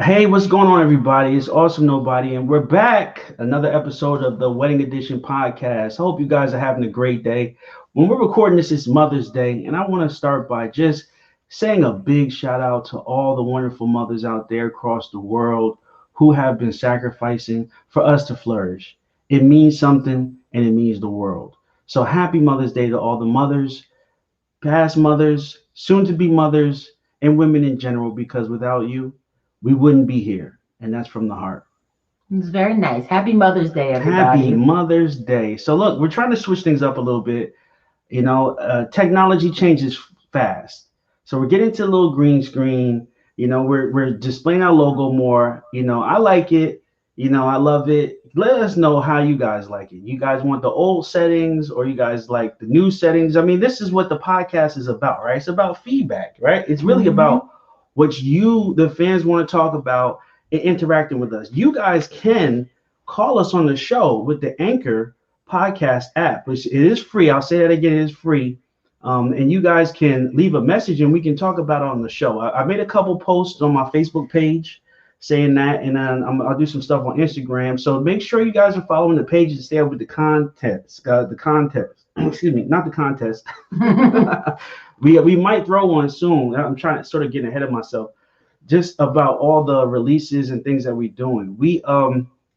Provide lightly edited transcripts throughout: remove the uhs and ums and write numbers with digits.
Hey, what's going on, everybody? It's Awesome Nobody, and we're back. Another episode of the Wedding Edition podcast. I hope you guys are having a great day. When we're recording this, it's Mother's Day, and I want to start by just saying a big shout out to all the wonderful mothers out there across the world who have been sacrificing for us to flourish. It means something, and it means the world. So, happy Mother's Day to all the mothers, past mothers, soon to be mothers, and women in general, because without you, we wouldn't be here. And that's from the heart. It's very nice. Happy Mother's Day, Happy everybody. Mother's Day. So, look, we're trying to switch things up a little bit. Technology changes fast. So, we're getting to a little green screen. We're displaying our logo more. I like it. I love it. Let us know how you guys like it. You guys want the old settings or you guys like the new settings? I mean, this is what the podcast is about, right? It's about feedback, right? It's really Hmm. about what you, the fans, want to talk about and interacting with us. You guys can call us on the show with the Anchor podcast app, which it is free. I'll say that again, it is free. And you guys can leave a message and we can talk about it on the show. I made a couple posts on my Facebook page saying that, and then I'll do some stuff on Instagram. So make sure you guys are following the pages to stay up with the contest. The contest, excuse me, not the contest. We might throw one soon. I'm trying to sort of get ahead of myself. Just about all the releases and things that we're doing. We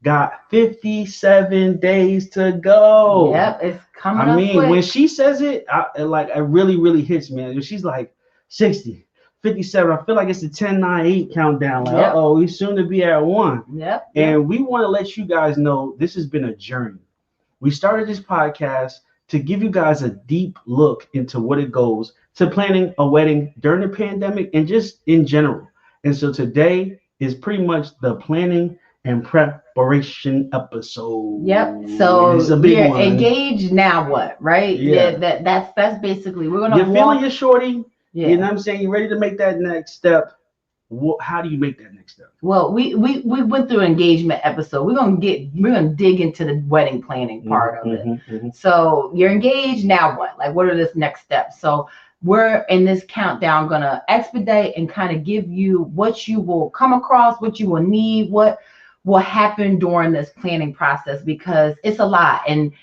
got 57 days to go. Yep, it's I coming up mean, when quick. she says it, it really, really hits me. And she's like 60, 57. I feel like it's the 10, 9, 8 countdown. Like, Yep, we soon to be at one. yep. And we want to let you guys know this has been a journey. We started this podcast to give you guys a deep look into what it goes to planning a wedding during the pandemic and just in general. And so today is pretty much the planning and preparation Yep. episode. And it's So a big you're one. engaged now what, right? Yeah. That's basically we're gonna You're feeling walk. your shorty. You know Yeah. what I'm saying? You're ready to make that next step. How do you make that next step? Well, we went through an engagement episode. We're gonna dig into the wedding planning Hmm, part of it. hmm, hmm. So you're engaged, now what? Like what are this next steps? So we're in this countdown gonna expedite and kind of give you what you will come across, what you will need, what will happen during this planning process because it's a lot. And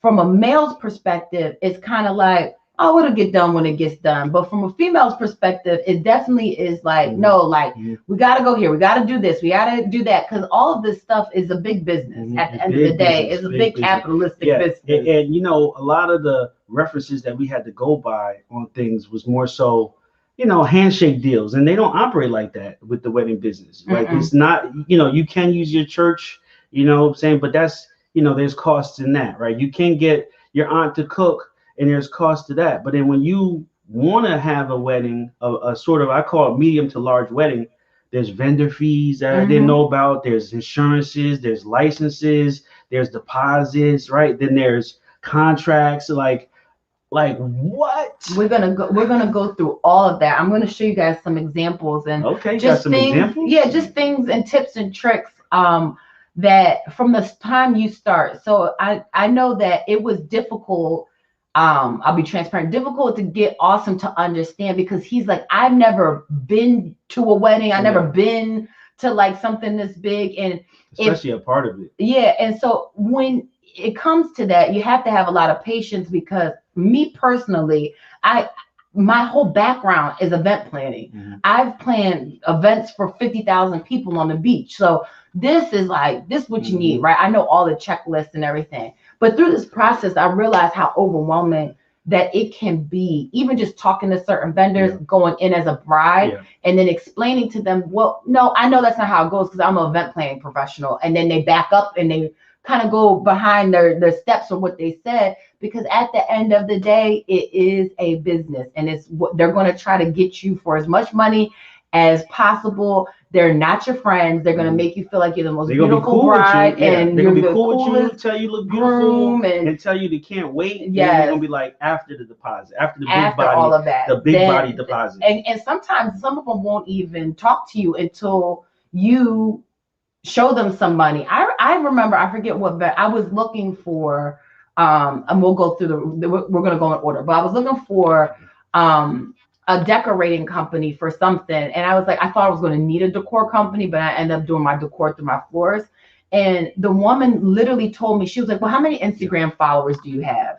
from a male's perspective, it's kind of like, oh, it'll get done when it gets done. But from a female's perspective, it definitely is like, Hmm, no, like hmm, we got to go here, we got to do this, we got to do that, because all of this stuff is a big business. hmm. At the end of the Big day, business, it's a big big business. capitalistic Yeah, business. and a lot of the references that we had to go by on things was more so, handshake deals, and they don't operate like that with the wedding business. Like Mm-mm. it's not, you can use your church, what I'm saying, but that's, there's costs in that, right? You can get your aunt to cook, and there's cost to that. But then when you want to have a wedding, a sort of, I call it medium to large wedding, there's vendor fees that I didn't Hmm. know about. There's insurances, there's licenses, there's deposits, right? Then there's contracts. Like what? We're gonna go through all of that. I'm gonna show you guys some examples and Okay, you got just some things, yeah, examples? just things and tips and tricks that from the time you start. So I know that it was difficult. I'll be transparent, difficult to get Awesome to understand because he's like, I've never been to a wedding, I never Yeah, been to like something this big. And if especially a part of it. yeah, and so when it comes to that, you have to have a lot of patience because me personally, I my whole background is event planning. Hmm, I've planned events for 50,000 people on the beach. So this is what you need, hmm. right? I know all the checklists and everything. But through this process, I realized how overwhelming that it can be, even just talking to certain vendors, Yeah, going in as a bride, yeah. and then explaining to them, well, no, I know that's not how it goes because I'm an event planning professional. And then they back up and they kind of go behind their steps or what they said because at the end of the day, it is a business and it's what they're going to try to get you for as much money as possible. They're not your friends. They're going to Hmm. make you feel like you're the most They're gonna be beautiful cool with you. bride Yeah, and they're you're gonna be the cool with you, coolest tell you look beautiful, groom. And and tell you they can't wait. And then they're gonna yes, be like after the deposit, after after all of the that, big body then deposit. and sometimes some of them won't even talk to you until you show them some money. I remember, I forget what, but I was looking for and we'll go through we're going to go in order, but I was looking for um a decorating company for something. And I was like, I thought I was going to need a decor company, but I ended up doing my decor through my florist. And the woman literally told me, she was like, well, how many Instagram followers do you have?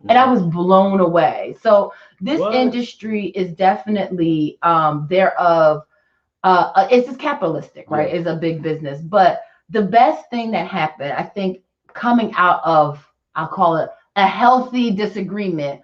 And I was blown away. So this industry is definitely it's just capitalistic, right? Yeah. It's a big business. But the best thing that happened, I think, coming out of, I'll call it a healthy disagreement,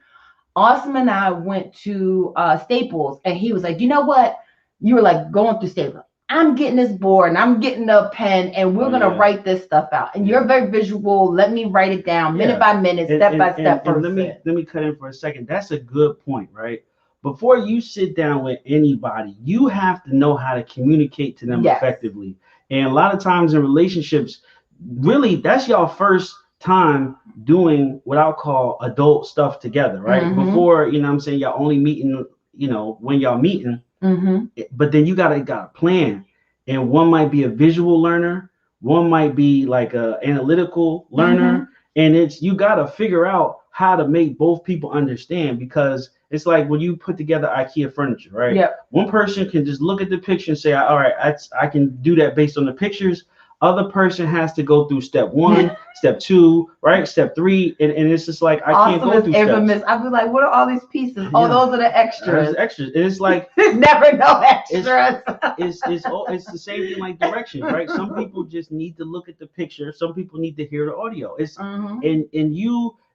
Austin and I went to Staples, and he was like, you know what? You were like going through Staples. I'm getting this board and I'm getting a pen and we're going to write this stuff out. And you're very visual. Let me write it down minute by minute, step by step. And let me cut in for a second. That's a good point, right? Before you sit down with anybody, you have to know how to communicate to them effectively. And a lot of times in relationships, really, that's your first time doing what I'll call adult stuff together, right? Mm-hmm. Before, you know what I'm saying, y'all only meeting, you know, when y'all meeting. Mm-hmm. But then you got a plan, and one might be a visual learner, one might be like a analytical learner, and you got to figure out how to make both people understand, because it's like when you put together IKEA furniture, right? Yep. One person can just look at the picture and say, all right, I can do that based on the pictures. Other person has to go through step 1, step 2, right? Step 3. And it's just like, I can't go through steps. I'd be like, what are all these pieces? Yeah. Oh, those are the extras. Extras. And it's like, never know extras. It's the same thing like directions, right? Some people just need to look at the picture. Some people need to hear the audio.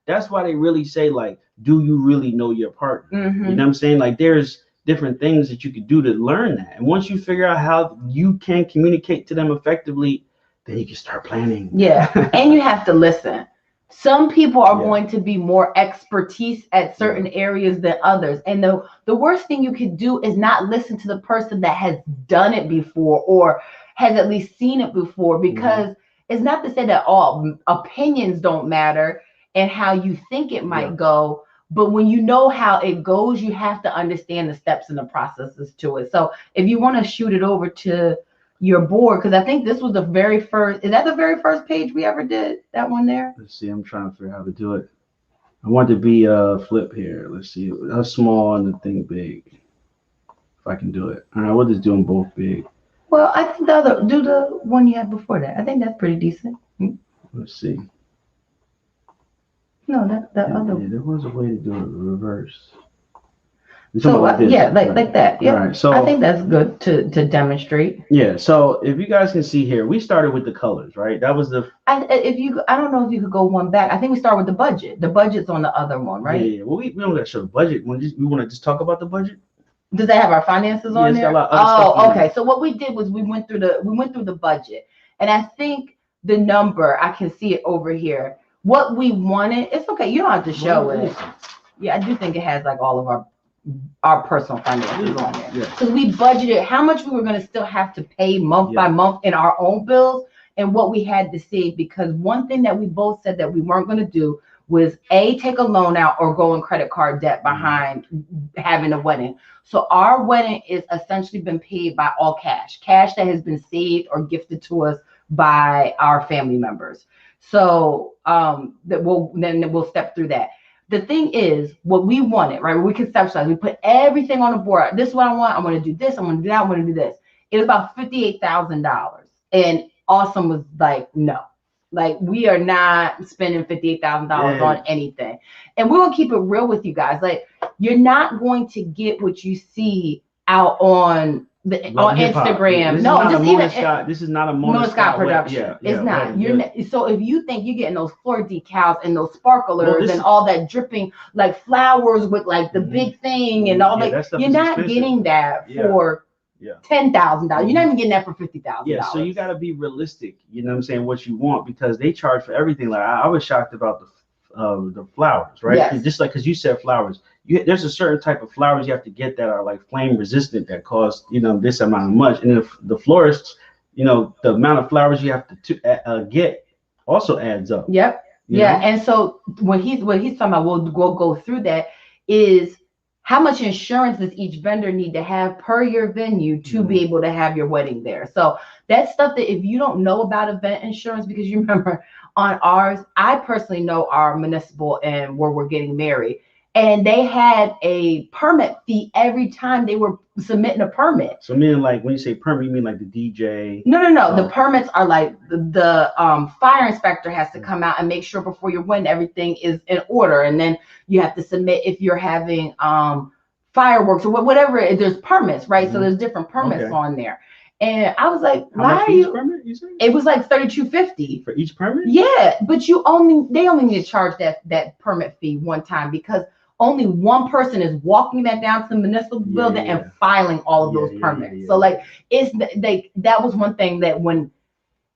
That's why they really say, like, do you really know your partner? Mm-hmm. You know what I'm saying? Like, there's different things that you could do to learn that. And once you figure out how you can communicate to them effectively, then you can start planning. Yeah. And you have to listen. Some people are going to be more expertise at certain areas than others. And the worst thing you could do is not listen to the person that has done it before or has at least seen it before, because it's not to say that all opinions don't matter and how you think it might go. But when you know how it goes, you have to understand the steps and the processes to it. So if you want to shoot it over to your board, because I think this was the very first, is that the very first page we ever did? That one there? Let's see, I'm trying to figure out how to do it. I want to be flip here. Let's see, how small and the thing big. If I can do it. All right, we'll just do them both big. Well, I think do the one you had before that. I think that's pretty decent. Let's see. No, that other. Yeah, there was a way to do it reverse. So like that. Yeah. Right, so I think that's good to demonstrate. Yeah. So if you guys can see here, we started with the colors, right? That was the. I don't know if you could go one back. I think we start with the budget. The budget's on the other one, right? Yeah. Well, we don't got to show the budget. We want to just talk about the budget. Does that have our finances on there? Okay. So what we did was we went through the budget, and I think the number, I can see it over here. What we wanted, it's okay. You don't have to show it. Yeah, I do think it has like all of our personal finances on there. Because we budgeted how much we were going to still have to pay month by month in our own bills and what we had to save. Because one thing that we both said that we weren't going to do was take a loan out or go in credit card debt behind having a wedding. So our wedding is essentially been paid by all cash that has been saved or gifted to us by our family members. So we'll step through that. The thing is, what we wanted, right? We conceptualized. We put everything on the board. This is what I want. I want to do this. I want to do that. I want to do this. It was about $58,000, and Awesome was like, no, like we are not spending $58,000 on anything. And we're gonna keep it real with you guys. Like, you're not going to get what you see out on Instagram. This is not a Mona Scott production. It's not. So if you think you're getting those floor decals and those sparklers and all that dripping like flowers with like the big thing and all that, you're not getting that for $10,000. You're not even getting that for $50,000. Yeah, so you got to be realistic. You know what I'm saying? What you want, because they charge for everything. Like I was shocked about the flowers, right? Yes. Just like, because you said flowers. There's a certain type of flowers you have to get that are like flame resistant that cost, this amount of much. And if the florists, the amount of flowers you have to get also adds up. Yep. Yeah. And so what he's talking about, we'll go through that, is how much insurance does each vendor need to have per your venue to be able to have your wedding there. So that's stuff that if you don't know about event insurance, because you remember on ours, I personally know our municipal and where we're getting married. and they had a permit fee every time they were submitting a permit. So meaning like when you say permit, you mean like the DJ? No. The permits are like the fire inspector has to come out and make sure before your wedding everything is in order, and then you have to submit if you're having fireworks or whatever. There's permits, right? So there's different permits on there. And I was like, why are you? Permit, you said? It was like $32.50 for each permit. Yeah, but they only need to charge that permit fee one time because only one person is walking that down to the municipal building and filing all of those permits. So like that was one thing that when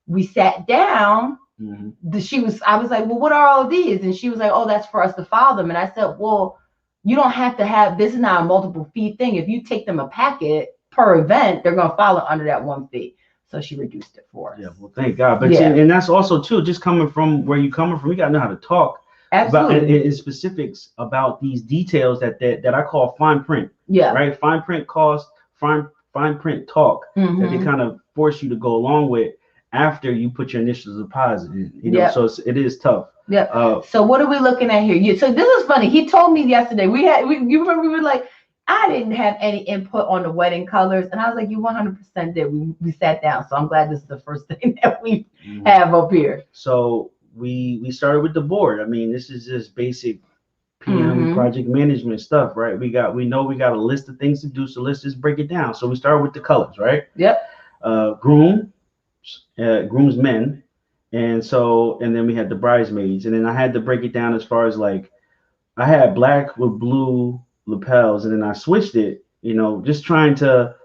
we sat down, I was like, well, what are all of these? And she was like, oh, that's for us to file them. And I said, well, you don't have to have, this is not a multiple fee thing. If you take them a packet per event, they're going to file it under that one fee. So she reduced it for us. Yeah, well, thank God. But and that's also too, just coming from where you coming from, you got to know how to talk. Absolutely. About in specifics about these details that I call fine print. Yeah. Right. Fine print cost, fine print talk that they kind of force you to go along with after you put your initial deposit in. You know, so it is tough. Yeah. So what are we looking at here? So this is funny. He told me yesterday you remember we were like, I didn't have any input on the wedding colors, and I was like, you 100% did. We sat down, so I'm glad this is the first thing that we have up here. So we started with the board. I mean, this is just basic PM project management stuff, right? We got a list of things to do, so let's just break it down. So we started with the colors, right? Yep. Groomsmen, and then we had the bridesmaids, and then I had to break it down as far as like I had black with blue lapels, and then I switched it, just trying to,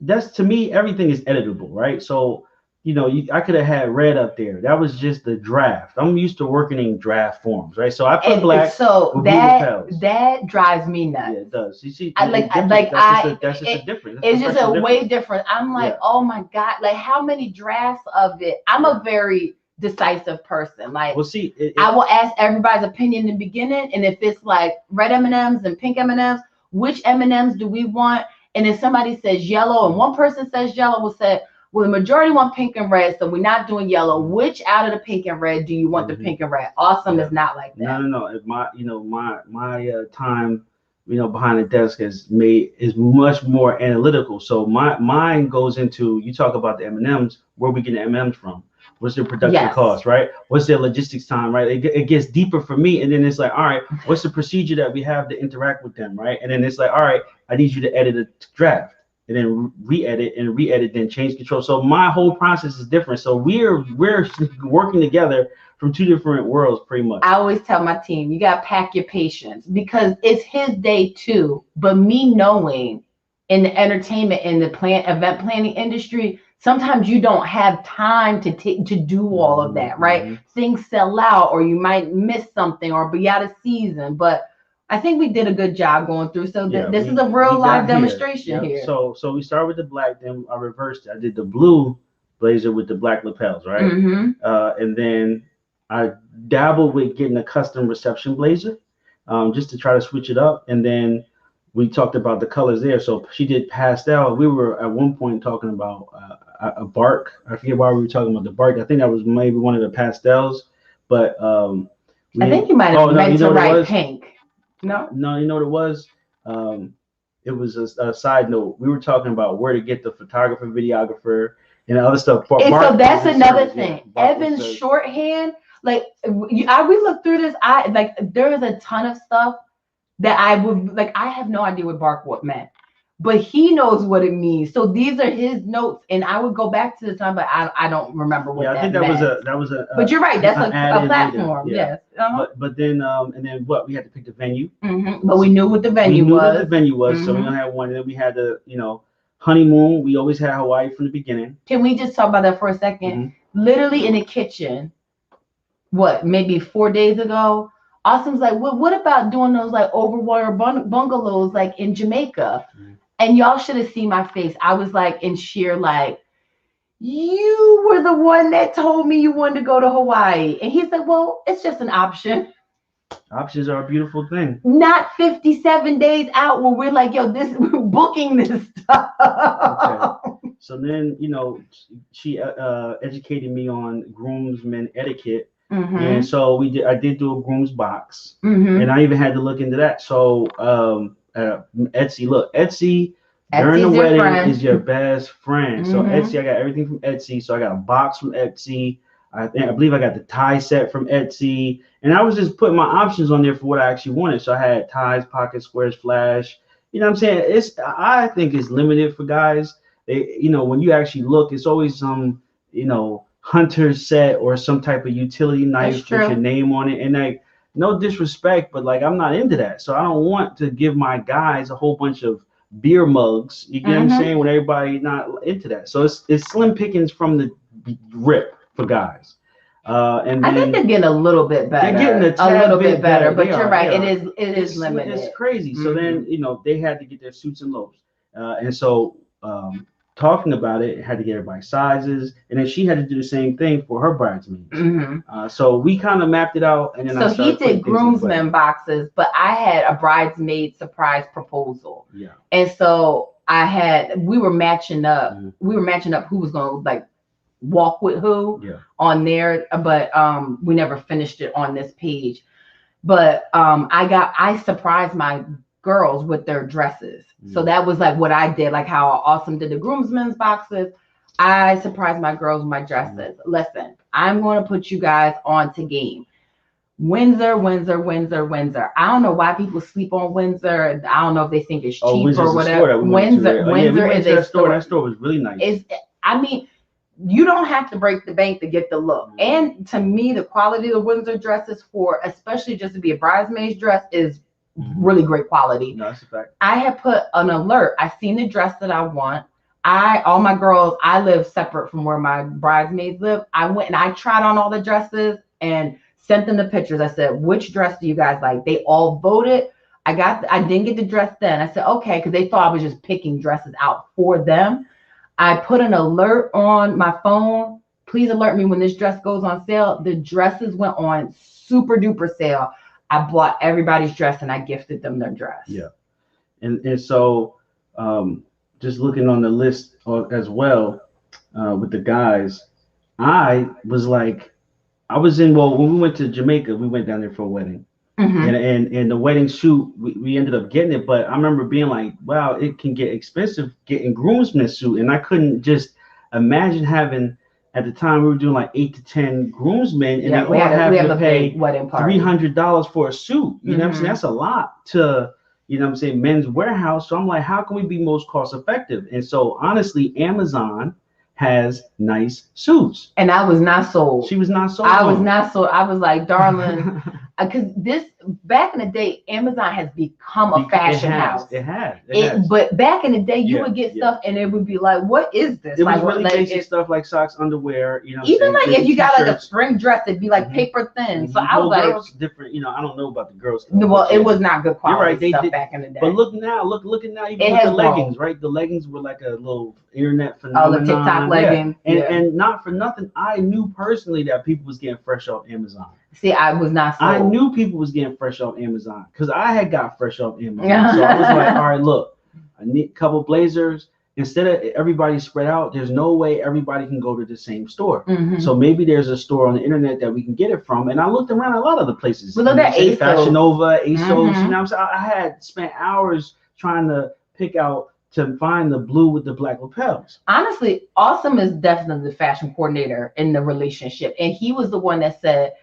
that's, to me, everything is editable, right? So, I could have had red up there. That was just the draft. I'm used to working in draft forms, right? So I put black. So that drives me nuts. Yeah, it does. You see, that's just a difference. It's just a way different. I'm like, oh my God, like how many drafts of it? I'm a very decisive person. Like, well, see, I will ask everybody's opinion in the beginning, and if it's like red M&Ms and pink M&Ms, which M&Ms do we want? And if somebody says yellow and one person says yellow, we'll say, well, the majority want pink and red, so we're not doing yellow. Which out of the pink and red do you want the pink and red? Awesome is not like that. No. If my time, behind the desk is much more analytical. So my mind goes into, you talk about the M&Ms, where we get the M&Ms from. What's their production cost, right? What's their logistics time, right? It gets deeper for me. And then it's like, all right, what's the procedure that we have to interact with them, right? And then it's like, all right, I need you to edit a draft and then re-edit, then change control. So my whole process is different. So we're working together from two different worlds pretty much. I always tell my team, you got to pack your patience because it's his day too. But me knowing in the entertainment and the event planning industry, sometimes you don't have time to do all of that, right? Things sell out, or you might miss something, or be out of season. But I think we did a good job going through. So this is a real live demonstration here. So we started with the black, then I reversed it. I did the blue blazer with the black lapels, right? And then I dabbled with getting a custom reception blazer, just to try to switch it up. And then we talked about the colors there. So she did pastel. We were at one point talking about a bark. I forget why we were talking about the bark. I think that was maybe one of the pastels. But I think you might have meant to write pink. No, you know what it was? It was a side note. We were talking about where to get the photographer, videographer, and other stuff. So that's another thing. Evan's shorthand, like we looked through this. There is a ton of stuff that I have no idea what bark meant, but he knows what it means. So these are his notes, and I would go back to the time, but I don't remember what that meant. I think that was a. But you're right. That's a platform. Yes. But then and then what? We had to pick the venue. But we knew what the venue was. So we don't have one. And then we had the honeymoon. We always had Hawaii from the beginning. Can we just talk about that for a second? Literally in the kitchen. What? Maybe 4 days ago. Awesome's like, what about doing those like overwater bungalows like in Jamaica? And y'all should have seen my face. I was like in sheer like, you were the one that told me you wanted to go to Hawaii. And he's like, well, it's just an option. Options are a beautiful thing. Not 57 days out where we're like, yo, we're booking this stuff. Okay. So then, she educated me on groomsmen etiquette. And so I did do a groom's box, Mm-hmm. and I even had to look into that. So Etsy, look, Etsy during the Etsy's your wedding friend. is your best friend. So Mhm. Etsy, I got everything from Etsy. So I got a box from Etsy. I believe I got the tie set from Etsy, and I was just putting my options on there for what I actually wanted. So I had ties, pocket squares, flash. You know what I'm saying? I think it's limited for guys. When you actually look, it's always some, hunter set or some type of utility knife with your name on it. And like, no disrespect, but like I'm not into that. So I don't want to give my guys a whole bunch of beer mugs. You get what I'm saying? When everybody not into that. So it's slim pickings from the rip for guys. And then, I think they're getting a little bit better. They're getting a little bit better, but you're right. It is limited. It's crazy. So then, they had to get their suits and loaves. And so talking about it, had to get everybody's sizes, and then she had to do the same thing for her bridesmaids. So we kind of mapped it out, and then he did groomsmen boxes, but I had a bridesmaid surprise proposal. Yeah. And so we were matching up. We were matching up who was going to like walk with who on there, but we never finished it on this page. But I surprised my girls with their dresses. So that was like what I did, like how Awesome did the groomsmen's boxes. I surprised my girls with my dresses. Listen, I'm going to put you guys on to game. Windsor. I don't know why people sleep on Windsor. I don't know if they think it's cheap or whatever. Windsor is a store. That store was really nice. You don't have to break the bank to get the look. And to me, the quality of the Windsor dresses especially just to be a bridesmaid's dress is really great quality. No, that's a fact. I had put an alert. I seen the dress that I want. All my girls, I live separate from where my bridesmaids live. I went and I tried on all the dresses and sent them the pictures. I said, which dress do you guys like? They all voted. I didn't get the dress then. I said, okay, because they thought I was just picking dresses out for them. I put an alert on my phone. Please alert me when this dress goes on sale. The dresses went on super duper sale. I bought everybody's dress and I gifted them their dress. Yeah. And so just looking on the list as well with the guys, when we went to Jamaica, we went down there for a wedding. And the wedding suit, we ended up getting it. But I remember being like, wow, it can get expensive getting groomsmen suit. And I couldn't just imagine having, at the time we were doing like 8 to 10 groomsmen, and they all have to pay $300 for a suit. You know what I'm saying? That's a lot to, Men's Warehouse. So I'm like, how can we be most cost effective? And so honestly, Amazon has nice suits. And I was not sold. She was not sold. I was not sold. I was like, darling, because back in the day, Amazon has become a fashion house. It has. But back in the day, you would get stuff and it would be like, what is this? It was really basic stuff like socks, underwear, Even like if you got like a spring dress, it'd be like paper thin. So I was like, girls different. I don't know about the girls. Well, it was not good quality stuff back in the day. But look now, look at now. Even with the leggings, right? The leggings were like a little internet phenomenon. Oh, the TikTok leggings. And not for nothing, I knew personally that people was getting fresh off Amazon. See, I was not sold. I knew people was getting fresh off Amazon because I had got fresh off Amazon. So I was like, all right, look, I need a couple blazers. Instead of everybody spread out, there's no way everybody can go to the same store. So maybe there's a store on the internet that we can get it from. And I looked around a lot of the places. We looked at ASOS. Fashion Nova, ASOS. You know what I'm saying? I had spent hours trying to pick out to find the blue with the black lapels. Honestly, Awesome is definitely the fashion coordinator in the relationship. And he was the one that said,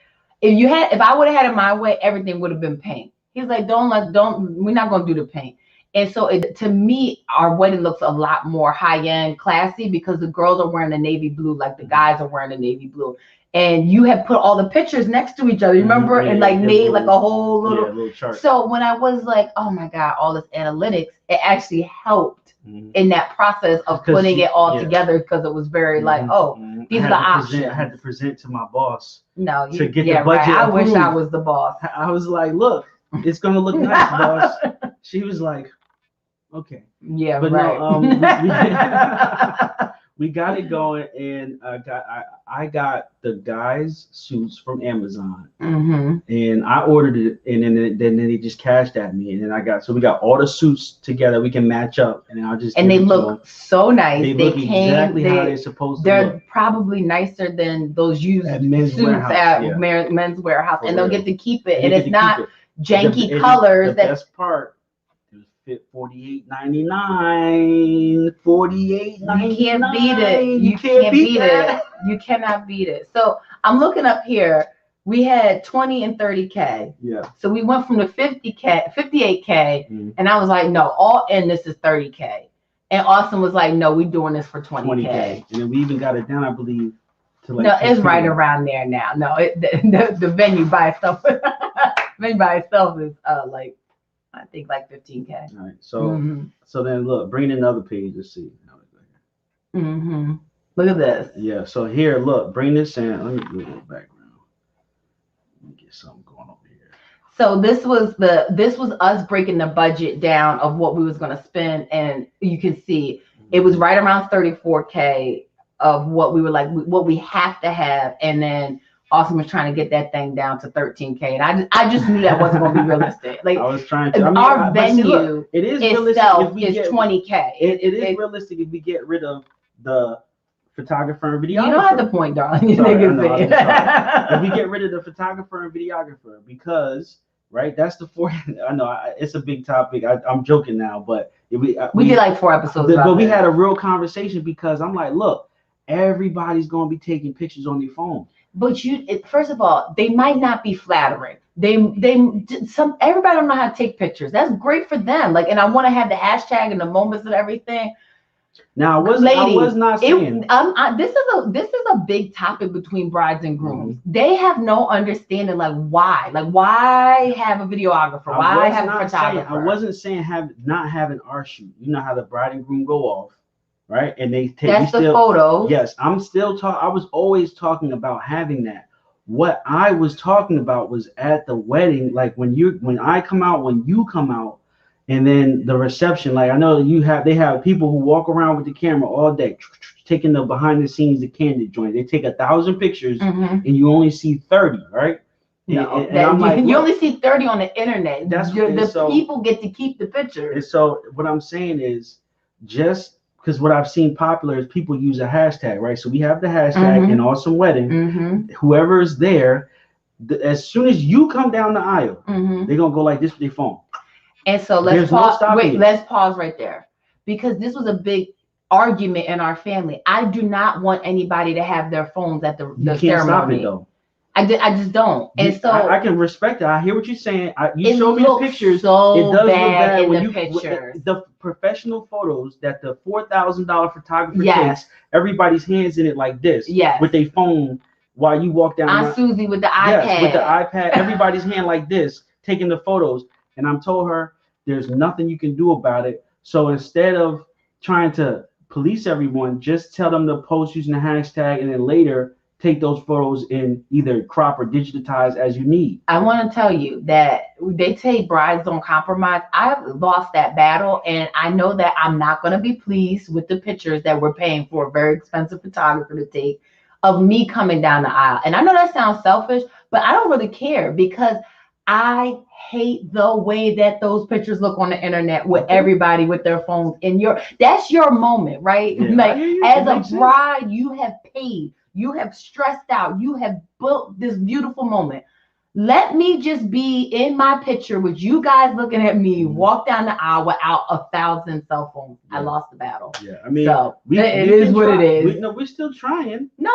if I would have had it my way, everything would have been pink. He's like, we're not going to do the pink. And so to me, our wedding looks a lot more high-end, classy, because the girls are wearing the navy blue, like the guys are wearing the navy blue. And you have put all the pictures next to each other, remember? And made like a whole little chart. So when I was like, oh my God, all this analytics, it actually helped in that process of putting it all together, because it was very these are the options. I had to present to my boss. To get the budget. Right. I wish I was the boss. I was like, look, it's gonna look nice, boss. She was like, okay. Yeah, but right. No, we got it going, and I got the guys' suits from Amazon, and I ordered it, and then they just cashed at me, and then we got all the suits together. We can match up, and then I'll just and they look so nice. They look exactly how they're supposed to look. They're probably nicer than those used at Men's suits Warehouse, at Men's Warehouse, and they'll get to keep it, and it's not janky The colors. best part. Fit $48.99. $48.99. You can't beat it. You can't beat it. You cannot beat it. So I'm looking up here. We had 20 and 30K. Yeah. So we went from the 50K, 58K, and I was like, no, all in this is 30K. And Austin was like, no, we're doing this for 20K. And then we even got it down, I believe, to like. No, it's right around there now. No, the venue by itself, is like. I think like 15K. All right. So so then look, bring in another page. Let's see. Look at this. Yeah. So here, look, bring this in. Let me do a little background. Let me get something going over here. So this was us breaking the budget down of what we was gonna spend, and you can see it was right around 34K of what we were like, what we have to have, and then Austin was trying to get that thing down to 13K, and I just knew that wasn't going to be realistic. Like I was trying to. Our venue look, it is itself is 20K. It is realistic if we get rid of the photographer and videographer. You don't have the point, darling. Sorry, if we get rid of the photographer and videographer, because that's the four. I know it's a big topic. I'm joking now, but we did like 4 episodes. But we had a real conversation because I'm like, look, everybody's going to be taking pictures on their phone. But first of all, they might not be flattering. Everybody don't know how to take pictures. That's great for them. Like, and I want to have the hashtag and the moments and everything. Now, I was not saying. This is a big topic between brides and grooms. They have no understanding, like why have a videographer? Why have a photographer? I wasn't saying not having our shoot. You know how the bride and groom go off. Right, and they take. That's the photos. Yes, I'm still talking. I was always talking about having that. What I was talking about was at the wedding, like when I come out, when you come out, and then the reception. Like I know they have people who walk around with the camera all day, taking the behind the scenes, the candid joint. They take 1,000 pictures, and you only see 30, right? No, you only see 30 on the internet. That's people get to keep the pictures. And so what I'm saying is just. Because what I've seen popular is people use a hashtag, right? So we have the hashtag in Awesome Wedding. Whoever is there, as soon as you come down the aisle, they're gonna go like this with their phone. And so let's pause right there, because this was a big argument in our family. I do not want anybody to have their phones at the ceremony. Can't stop it though. I just don't. And so I can respect it. I hear what you're saying. You show me the pictures. So it does look bad in when the pictures. The professional photos that the $4,000 photographer takes, everybody's hands in it like this, with their phone while you walk down. Aunt Susie with the iPad. Yes, with the iPad, everybody's hand like this, taking the photos. And I'm told her there's nothing you can do about it. So instead of trying to police everyone, just tell them to post using the hashtag, and then later take those photos in either crop or digitize as you need. I want to tell you that they say brides don't compromise. I've lost that battle, and I know that I'm not going to be pleased with the pictures that we're paying for a very expensive photographer to take of me coming down the aisle. And I know that sounds selfish, but I don't really care, because I hate the way that those pictures look on the internet with everybody with their phones. And that's your moment, right? Yeah, like as a bride, you have paid. You have stressed out. You have built this beautiful moment. Let me just be in my picture with you guys looking at me walk down the aisle without 1,000 cell phones. Yeah. I lost the battle. Yeah, I mean, so it is what it is. We're still trying. No.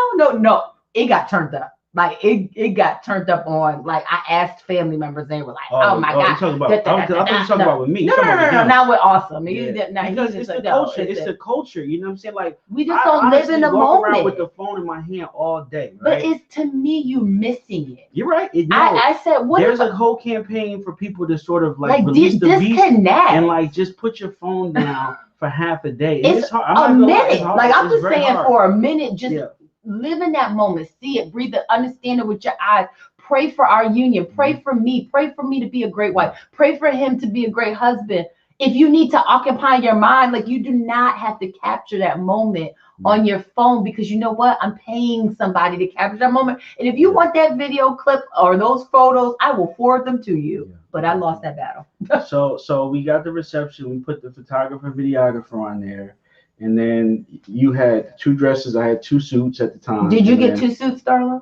It got turned up. Like it got turned up on. Like I asked family members, they were like, "Oh my God!" I thought you talking about with me. No, not with Awesome. Yeah. Because it's the culture. It's the culture. You know what I'm saying? Like we just don't live in the moment. Walk around with the phone in my hand all day. Right? But it's, to me, you missing it. You're right. I said, what? There's a whole campaign for people to sort of like release the beast and like just put your phone down for half a day. It's hard. A minute. Like I'm just saying, for a minute, just. Yeah. Live in that moment, see it, breathe it, understand it with your eyes. Pray for our union. Pray for me. Pray for me to be a great wife. Pray for him to be a great husband. If you need to occupy your mind, like you do not have to capture that moment on your phone, because you know what? I'm paying somebody to capture that moment. And if you want that video clip or those photos, I will forward them to you. But I lost that battle. So we got the reception. We put the photographer, videographer on there. And then you had 2 dresses. I had 2 suits at the time. Did you get 2 suits, Darla?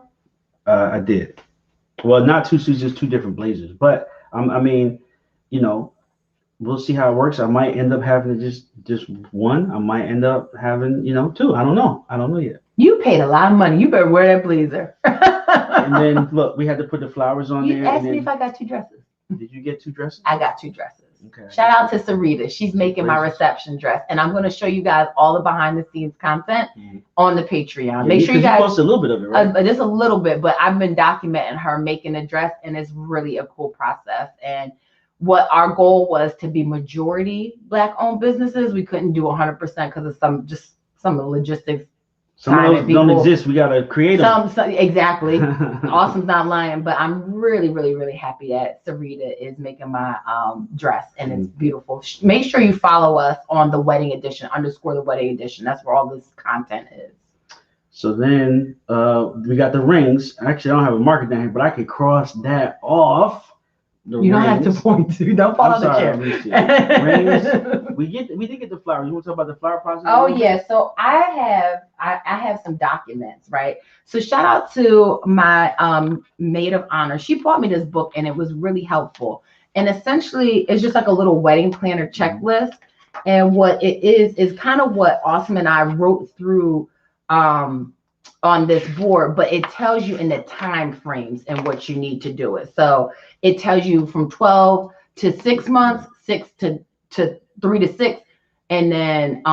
I did. Well, not 2 suits, just 2 different blazers. But I mean, you know, we'll see how it works. I might end up having just one. I might end up having, 2. I don't know yet. You paid a lot of money. You better wear that blazer. And then look, we had to put the flowers on there. You asked me if I got 2 dresses. Did you get 2 dresses? I got 2 dresses. Okay. Shout out to Sarita. She's making my reception dress, and I'm going to show you guys all the behind the scenes content on the Patreon. Yeah, Make sure you guys post a little bit of it, right? Just a little bit, but I've been documenting her making the dress, and it's really a cool process. And what our goal was to be majority Black-owned businesses. We couldn't do 100% because of some of the logistics. Some of those don't exist. We gotta create them. Exactly. Awesome's not lying, but I'm really, really, really happy that Sarita is making my dress, and it's beautiful. Make sure you follow us on the Wedding Edition _ the Wedding Edition. That's where all this content is. So then we got the rings. Actually, I don't have a marker down here, but I could cross that off. You don't have to point to. Don't fall on the chair. Rings. We did get the flowers. You want to talk about the flower process? Oh yeah. So I have some documents, right? So shout out to my maid of honor. She bought me this book, and it was really helpful. And essentially, it's just like a little wedding planner checklist. And what it is kind of what Awesome and I wrote through on this board, but it tells you in the time frames and what you need to do it. So it tells you from 12 to 6 months, 6 to 3 to 6, and then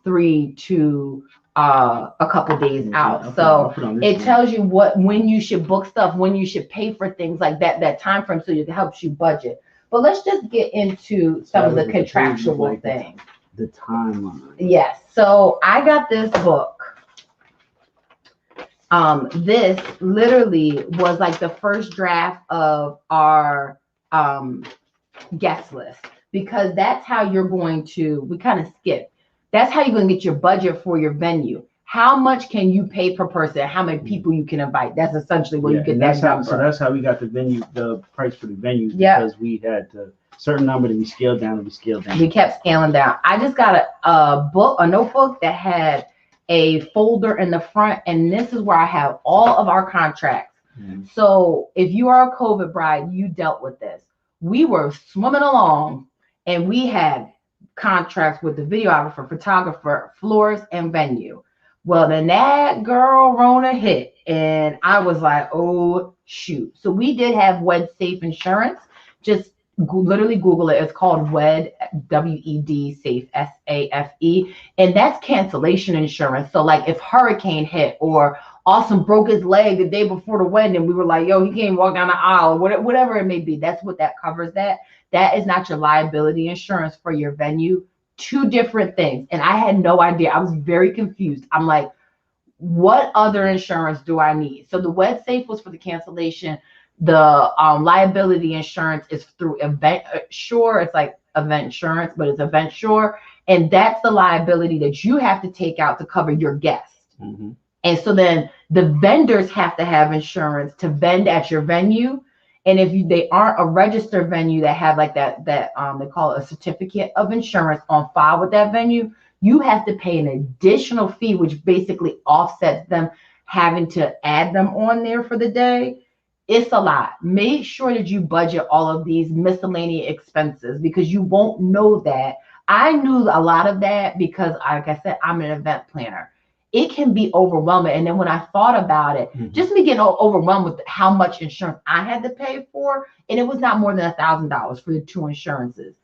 3 to a couple days out. So it tells you when you should book stuff, when you should pay for things like that time frame, so it helps you budget. But let's just get into some of the contractual things. The timeline. Yes. So I got this book. This literally was like the first draft of our guest list, because that's how you're going to, we kind of skip. That's how you're going to get your budget for your venue. How much can you pay per person? How many people you can invite? That's essentially what you get that number. So that's how we got the price for the venues, because we had a certain number that we scaled down. We kept scaling down. I just got a notebook that had a folder in the front, and this is where I have all of our contracts. So if you are a COVID bride, you dealt with this. We were swimming along, and we had contracts with the videographer, photographer, florist, and venue. Well, then that girl Rona hit, and I was like, oh shoot. So we did have WedSafe insurance. Just literally Google it. It's called WED, WED Safe, SAFE, and that's cancellation insurance. So like if hurricane hit or Awesome broke his leg the day before the wedding, and we were like, yo, he can't walk down the aisle, whatever it may be, that's what that covers. That is not your liability insurance for your venue. 2 different things. And I had no idea. I was very confused. I'm like, what other insurance do I need? So the WedSafe was for the cancellation. The liability insurance is through Event Sure. It's like event insurance, but it's Event Sure. And that's the liability that you have to take out to cover your guests. And so then the vendors have to have insurance to vend at your venue. And if they aren't a registered venue that have like that they call it a certificate of insurance on file with that venue, you have to pay an additional fee, which basically offsets them having to add them on there for the day. It's a lot. Make sure that you budget all of these miscellaneous expenses, because you won't know that. I knew a lot of that because, like I said, I'm an event planner. It can be overwhelming. And then when I thought about it, just me getting overwhelmed with how much insurance I had to pay for, and it was not more than $1,000 for the 2 insurances.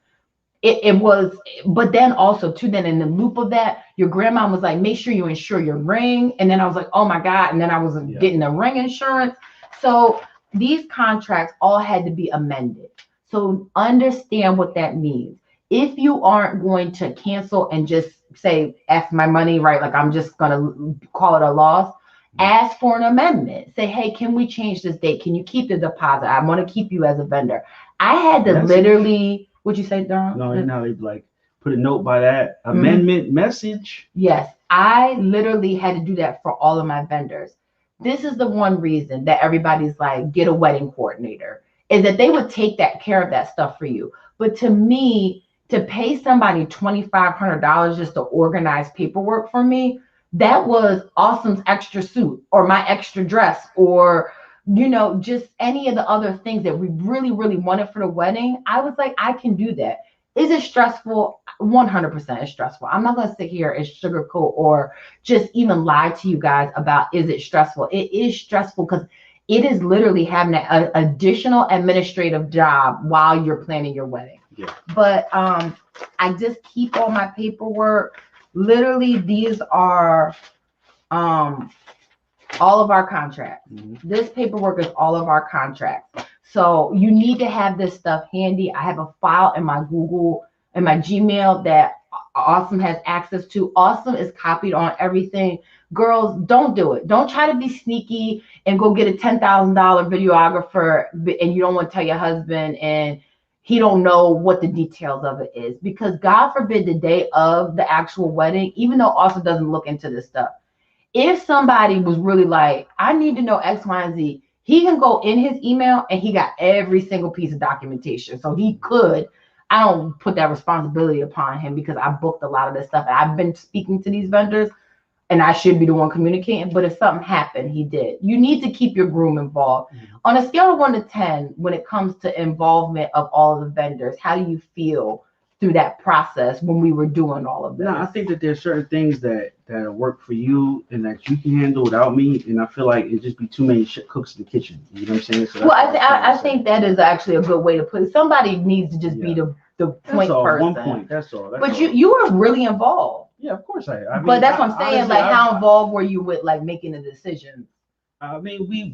It was, but then also too, then in the loop of that, your grandma was like, make sure you insure your ring. And then I was like, oh my God. And then I was getting the ring insurance. So these contracts all had to be amended. So understand what that means. If you aren't going to cancel and just say, F my money, right? Like I'm just going to call it a loss. Ask for an amendment. Say, hey, can we change this date? Can you keep the deposit? I want to keep you as a vendor. I had to literally What'd you say, Durham? No, you know, they'd like put a note by that amendment message. Yes, I literally had to do that for all of my vendors. This is the one reason that everybody's like, get a wedding coordinator, is that they would take that care of that stuff for you. But to me, to pay somebody $2,500 just to organize paperwork for me, that was Awesome's extra suit or my extra dress or, you know, just any of the other things that we really, really wanted for the wedding. I was like, I can do that. Is it stressful? 100% it's stressful. I'm not going to sit here and sugarcoat or just even lie to you guys about is it stressful. It is stressful because it is literally having an additional administrative job while you're planning your wedding. Yeah. But I just keep all my paperwork. Literally, these are all of our contracts. This paperwork is all of our contracts. So you need to have this stuff handy. I have a file in my Google and my Gmail that Awesome has access to. Awesome is copied on everything. Girls, don't do it. Don't try to be sneaky and go get a $10,000 videographer and you don't want to tell your husband and he don't know what the details of it is. Because God forbid the day of the actual wedding, even though Awesome doesn't look into this stuff, if somebody was really like, I need to know X, Y, and Z, he can go in his email and he got every single piece of documentation. So he could, I don't put that responsibility upon him because I booked a lot of this stuff. And I've been speaking to these vendors and I should be the one communicating. But if something happened, he did. You need to keep your groom involved. On a scale of 1 to 10, when it comes to involvement of all of the vendors, how do you feel through that process when we were doing all of this? No, I think that there's certain things that work for you and that you can handle without me, and I feel like it'd just be too many cooks in the kitchen. You know what I'm saying? So well, I think that is actually a good way to put it. Somebody needs to just be the point person. 1 point. That's all. But you were really involved. Yeah, of course I mean, but that's what I'm saying. Honestly, like, how involved were you with like making a decision? I mean, we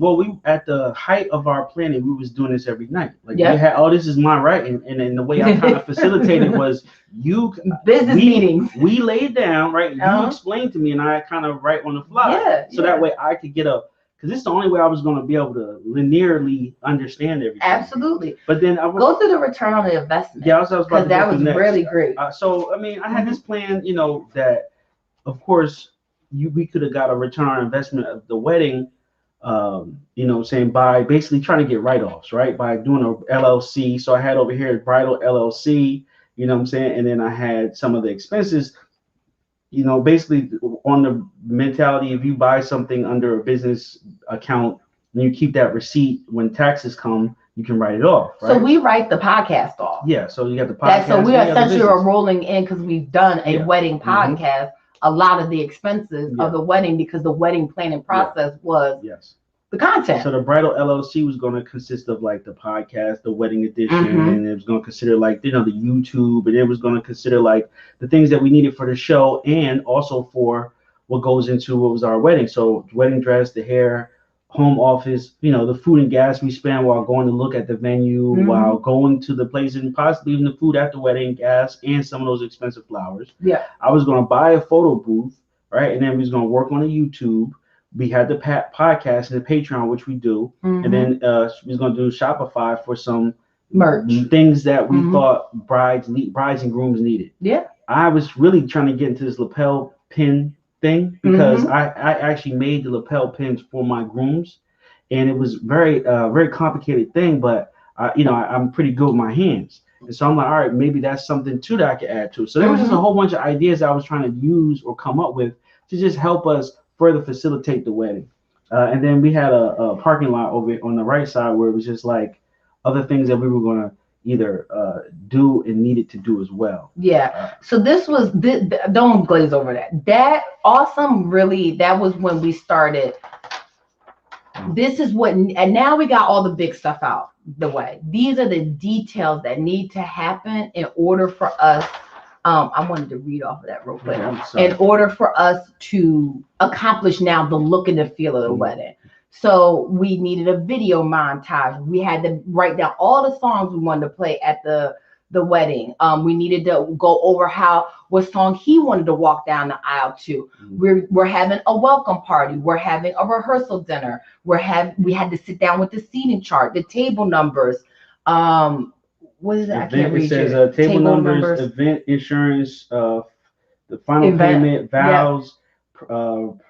at the height of our planning, we was doing this every night. Like we had, oh, this is my right, and then the way I kind of facilitated was business meetings. We laid down, right? You explained to me, and I kind of write on the fly. So that way I could get because it's the only way I was going to be able to linearly understand everything. Absolutely. But then go through the return on the investment. Yeah, I was about to that was really great. So I mean, I had this plan, you know, that of course we could have got a return on investment of the wedding. You know what I'm saying, by basically trying to get write-offs, right? By doing a LLC. So I had over here Bridal LLC, you know what I'm saying? And then I had some of the expenses, you know, basically on the mentality, if you buy something under a business account and you keep that receipt, when taxes come, you can write it off, right? So we write the podcast off. Yeah, so you got the podcast. So we essentially are rolling in because we've done a wedding podcast. A lot of the expenses of the wedding because the wedding planning process was the content. So the Bridal LLC was going to consist of like the podcast, the wedding edition, and it was going to consider like, you know, the YouTube, and it was going to consider like the things that we needed for the show and also for what goes into what was our wedding. So wedding dress, the hair, home office, you know, the food and gas we spend while going to look at the venue, while going to the place and possibly even the food at the wedding, gas, and some of those expensive flowers. Yeah. I was going to buy a photo booth, right? And then we was going to work on a YouTube. We had the podcast and the Patreon, which we do. And then we was going to do Shopify for some merch things that we thought brides and grooms needed. Yeah. I was really trying to get into this lapel pin thing because I actually made the lapel pins for my grooms, and it was very complicated thing, but I'm pretty good with my hands, and so I'm like, all right, maybe that's something too that I could add to. So there was just a whole bunch of ideas I was trying to use or come up with to just help us further facilitate the wedding. And then we had a parking lot over on the right side where it was just like other things that we were going to either do and needed to do as well. Yeah. So this was, don't glaze over that. That Awesome, really, that was when we started. This is what, and now we got all the big stuff out the way. These are the details that need to happen in order for us. I wanted to read off of that real quick. In order for us to accomplish now the look and the feel of the wedding. So we needed a video montage. We had to write down all the songs we wanted to play at the wedding. We needed to go over what song he wanted to walk down the aisle to. We're having a welcome party. We're having a rehearsal dinner. We had to sit down with the seating chart, the table numbers. what is it? I Event, can't read it says it. table numbers, event insurance, the final payment, vows,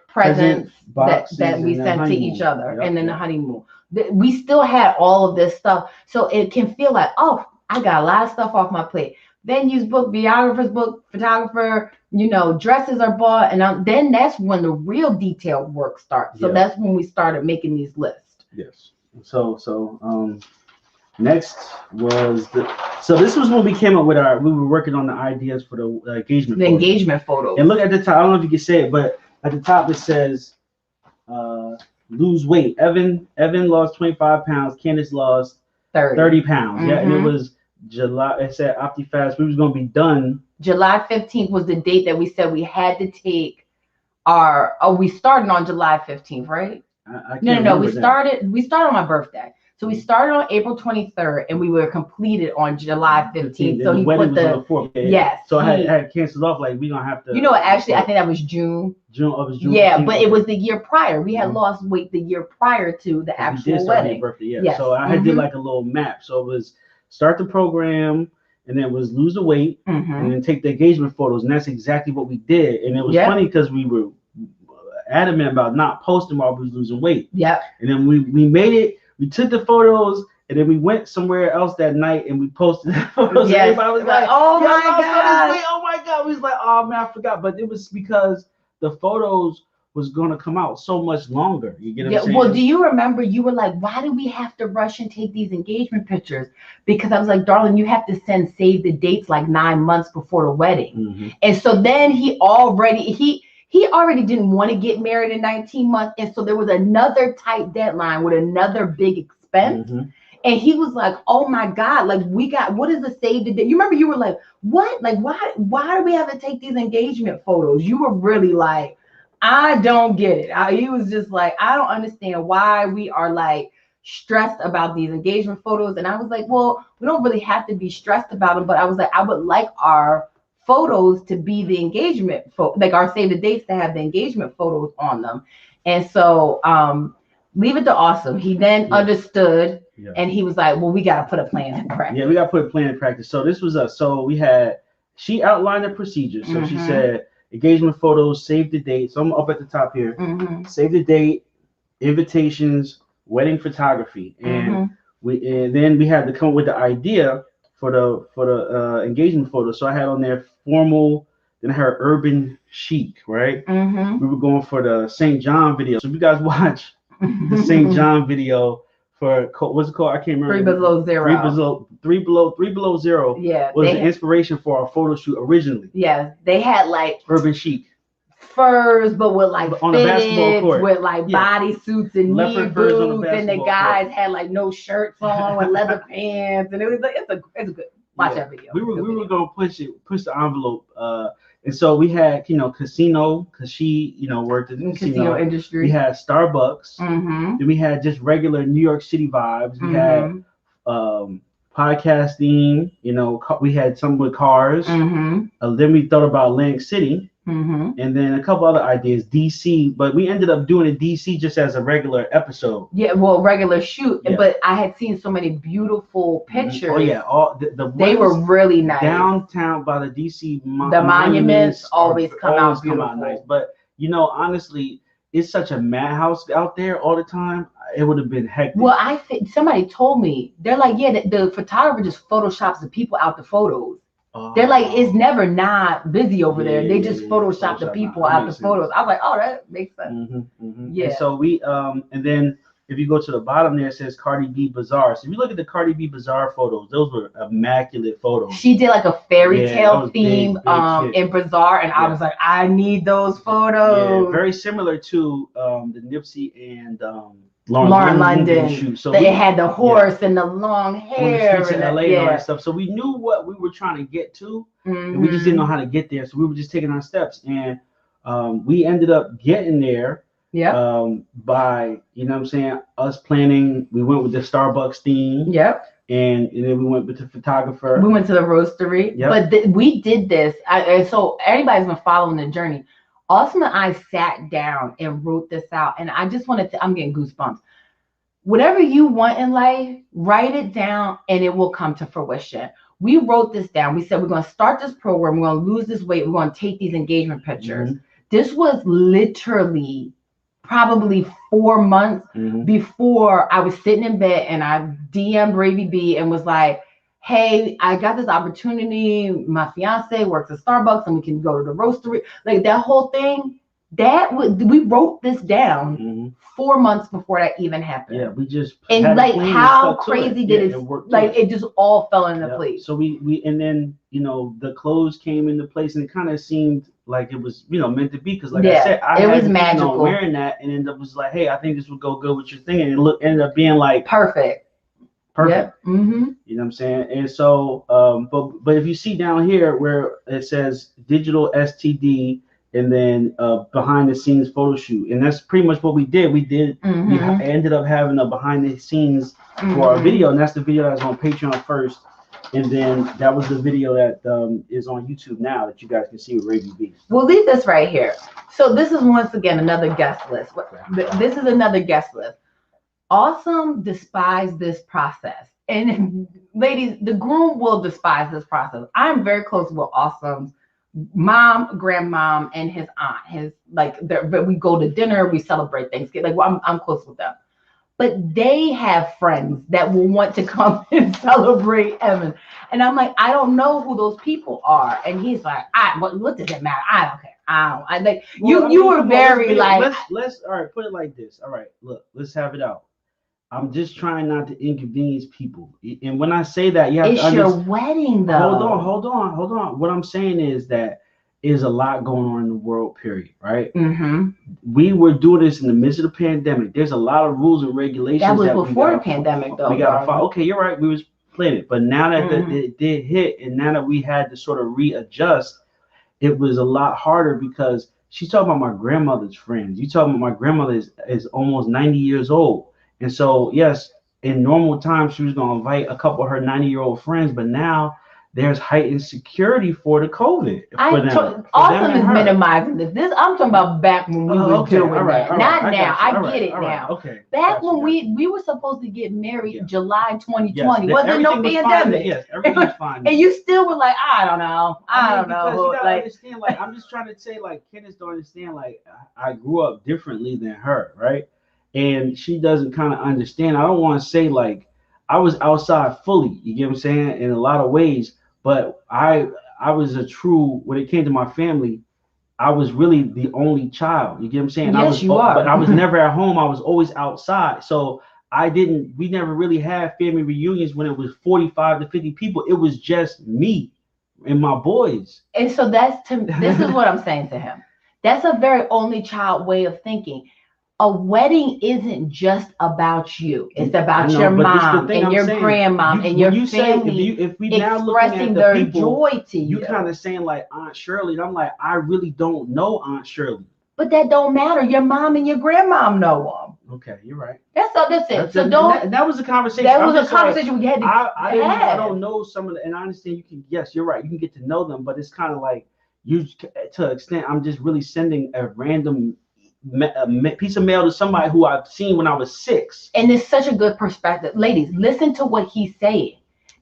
presents boxes, that we and sent to each honeymoon. other, Yep, and then the yep. honeymoon. We still had all of this stuff, so it can feel like, oh, I got a lot of stuff off my plate. Venues booked, videographers booked, photographer, dresses are bought, and then that's when the real detailed work starts. So Yeah. that's when we started making these lists. Yes. So next was so this was when we came up with we were working on the ideas for the engagement photos. Engagement photos. And look at the top. I don't know if you can say it, but at the top it says lose weight. Evan lost 25 pounds. Candace lost 30 pounds. Mm-hmm. Yeah, and it was July. It said OptiFast. We was gonna be done. July 15th was the date that we said we had to take we started on July 15th, right? I can't remember. We started on my birthday. So we started on April 23rd and we were completed on July 15th. So he put the 4th. Yes. So I had canceled off, like we're gonna have to. Actually I think that was June. It was June. Yeah, but it was the year prior. We had lost weight the year prior to the actual wedding. Birthday, yeah. Yes. So I had did like a little map. So it was start the program, and then it was lose the weight, and then take the engagement photos, and that's exactly what we did. And it was funny because we were adamant about not posting while we was losing weight. Yeah. And then we made it. We took the photos, and then we went somewhere else that night, and we posted the photos. Yes. Everybody was like, "Oh my god! Oh my god!" We was like, "Oh man, I forgot." But it was because the photos was gonna come out so much longer. You get what I'm saying? Well, do you remember you were like, why do we have to rush and take these engagement pictures? Because I was like, darling, you have to save the dates like 9 months before the wedding. Mm-hmm. And so then he already didn't want to get married in 19 months. And so there was another tight deadline with another big expense. Mm-hmm. And he was like, oh my God, like what is the save the date? You remember you were like, what? Like, why do we have to take these engagement photos? You were really like, I don't get it. He was just like, I don't understand why we are like stressed about these engagement photos. And I was like, well, we don't really have to be stressed about them. But I was like, I would like our photos to be the engagement like our save the dates to have the engagement photos on them. And so leave it to Awesome. He then understood and he was like, well, we got to put a plan in practice. Yeah, we got to put a plan in practice. So this was she outlined the procedure. So she said engagement photos, save the date. So I'm up at the top here. Save the date, invitations, wedding photography. And then we had to come up with the idea for the engagement photo. So I had on there formal, then I had urban chic, right? We were going for the St. John video. So if you guys watch the St. John video for what's it called? I can't remember. 3 Below Zero. 3 Below Zero. Yeah, was the inspiration for our photo shoot originally. Yeah, they had like urban chic furs, but with like on a basketball court, with like body suits and knee boots, and the guys had like no shirts on with leather pants, and it was like it's a good watch that video. We were gonna push the envelope, and so we had casino because she worked in the casino industry. We had Starbucks, then we had just regular New York City vibes. We had podcasting, we had some with cars. Then we thought about Atlantic City. And then a couple other ideas, DC, but we ended up doing a DC just as a regular episode. Yeah, well, regular shoot. Yeah. But I had seen so many beautiful pictures. Oh yeah, they were really nice. Downtown by the DC the monuments always come out beautiful. Nice. But honestly, it's such a madhouse out there all the time. It would have been hectic. Well, I think somebody told me they're like, yeah, the photographer just photoshops the people out the photos. They're like, it's never not busy over there. They just Photoshop the people out the photos. I was like, oh, that makes sense. Yeah. And so we and then if you go to the bottom there, it says Cardi B Bazaar. So if you look at the Cardi B Bazaar photos, those were immaculate photos. She did like a fairy tale theme in Bazaar, and I was like, I need those photos. Yeah, very similar to the Nipsey and Lauren London shoot. So it had the horse and the long hair and LA and all that stuff. So we knew what we were trying to get to, and we just didn't know how to get there. So we were just taking our steps, and we ended up getting there. By us planning. We went with the Starbucks theme. And then we went with the photographer. We went to the roastery. But we did this. So everybody's been following the journey. Awesome and I sat down and wrote this out, and I just wanted to, I'm getting goosebumps. whatever you want in life, write it down and it will come to fruition. We wrote this down. We said, we're going to start this program. We're going to lose this weight. We're going to take these engagement pictures. This was literally probably 4 months before I was sitting in bed and I DM'd Ravy B and was like, hey, I got this opportunity. My fiance works at Starbucks and we can go to the roastery. Like that whole thing, we wrote this down 4 months before that even happened. Yeah, we just and like how crazy did it like it just all fell into place. So we and then the clothes came into place and it kind of seemed like it was meant to be, because like I said, it was magical wearing that, and then it was like, hey, I think this would go good with your thing, and it ended up being like perfect. Yep. You know what I'm saying? And so but if you see down here where it says digital STD and then behind the scenes photo shoot, and that's pretty much what we did. We ended up having a behind the scenes for our video, and that's the video that's on Patreon first, and then that was the video that is on YouTube now that you guys can see with Ravy B. We'll leave this right here. So this is once again another guest list. This is another guest list. Awesome despise this process, and ladies, the groom will despise this process. I'm very close with Awesome's mom, grandmom, and his aunt. But we go to dinner, we celebrate Thanksgiving. Like I'm close with them, but they have friends that will want to come and celebrate Evan, and I'm like, I don't know who those people are, and he's like, what does it matter? I don't care. I like you were very like. Let's all right. Put it like this. All right, look, let's have it out. I'm just trying not to inconvenience people. And when I say that, you have to understand. It's your wedding, though. Hold on. What I'm saying is that is a lot going on in the world, period, right? We were doing this in the midst of the pandemic. There's a lot of rules and regulations. That was before the pandemic, though. We got to follow. Okay, you're right. We was planning. But now that it did hit, and now that we had to sort of readjust, it was a lot harder because she's talking about my grandmother's friends. You talking about my grandmother is almost 90 years old. And so, yes, in normal times, she was going to invite a couple of her 90-year-old friends, but now there's heightened security for the COVID. Awesome is minimizing this. I'm talking about back when we were doing that. Not now. I get it now. Okay. Back when we were supposed to get married July 2020. Wasn't no pandemic. Yes, everything was fine. And you still were like, I don't know. I don't know. You gotta understand, like, I'm just trying to say, like, Kenneth don't understand, like, I grew up differently than her, right? And she doesn't kind of understand. I don't want to say like I was outside fully, you get what I'm saying, in a lot of ways, but I was a true, when it came to my family, I was really the only child, you get what I'm saying? Yes, you are. But I was never at home. I was always outside. So we never really had family reunions when it was 45 to 50 people. It was just me and my boys. And so this is what I'm saying to him. That's a very only child way of thinking. A wedding isn't just about you. It's about your mom and your grandmom and your family expressing their joy to you. You kind of saying like Aunt Shirley. And I'm like, I really don't know Aunt Shirley. But that don't matter. Your mom and your grandmom know them. Okay, you're right. That's it. That was a conversation. That was a conversation we had to have. I don't know some of the, and I understand you can. Yes, you're right. You can get to know them, but it's kind of like you to an extent. I'm just really sending a random piece of mail to somebody who I've seen when I was 6. And it's such a good perspective. Ladies, listen to what he's saying.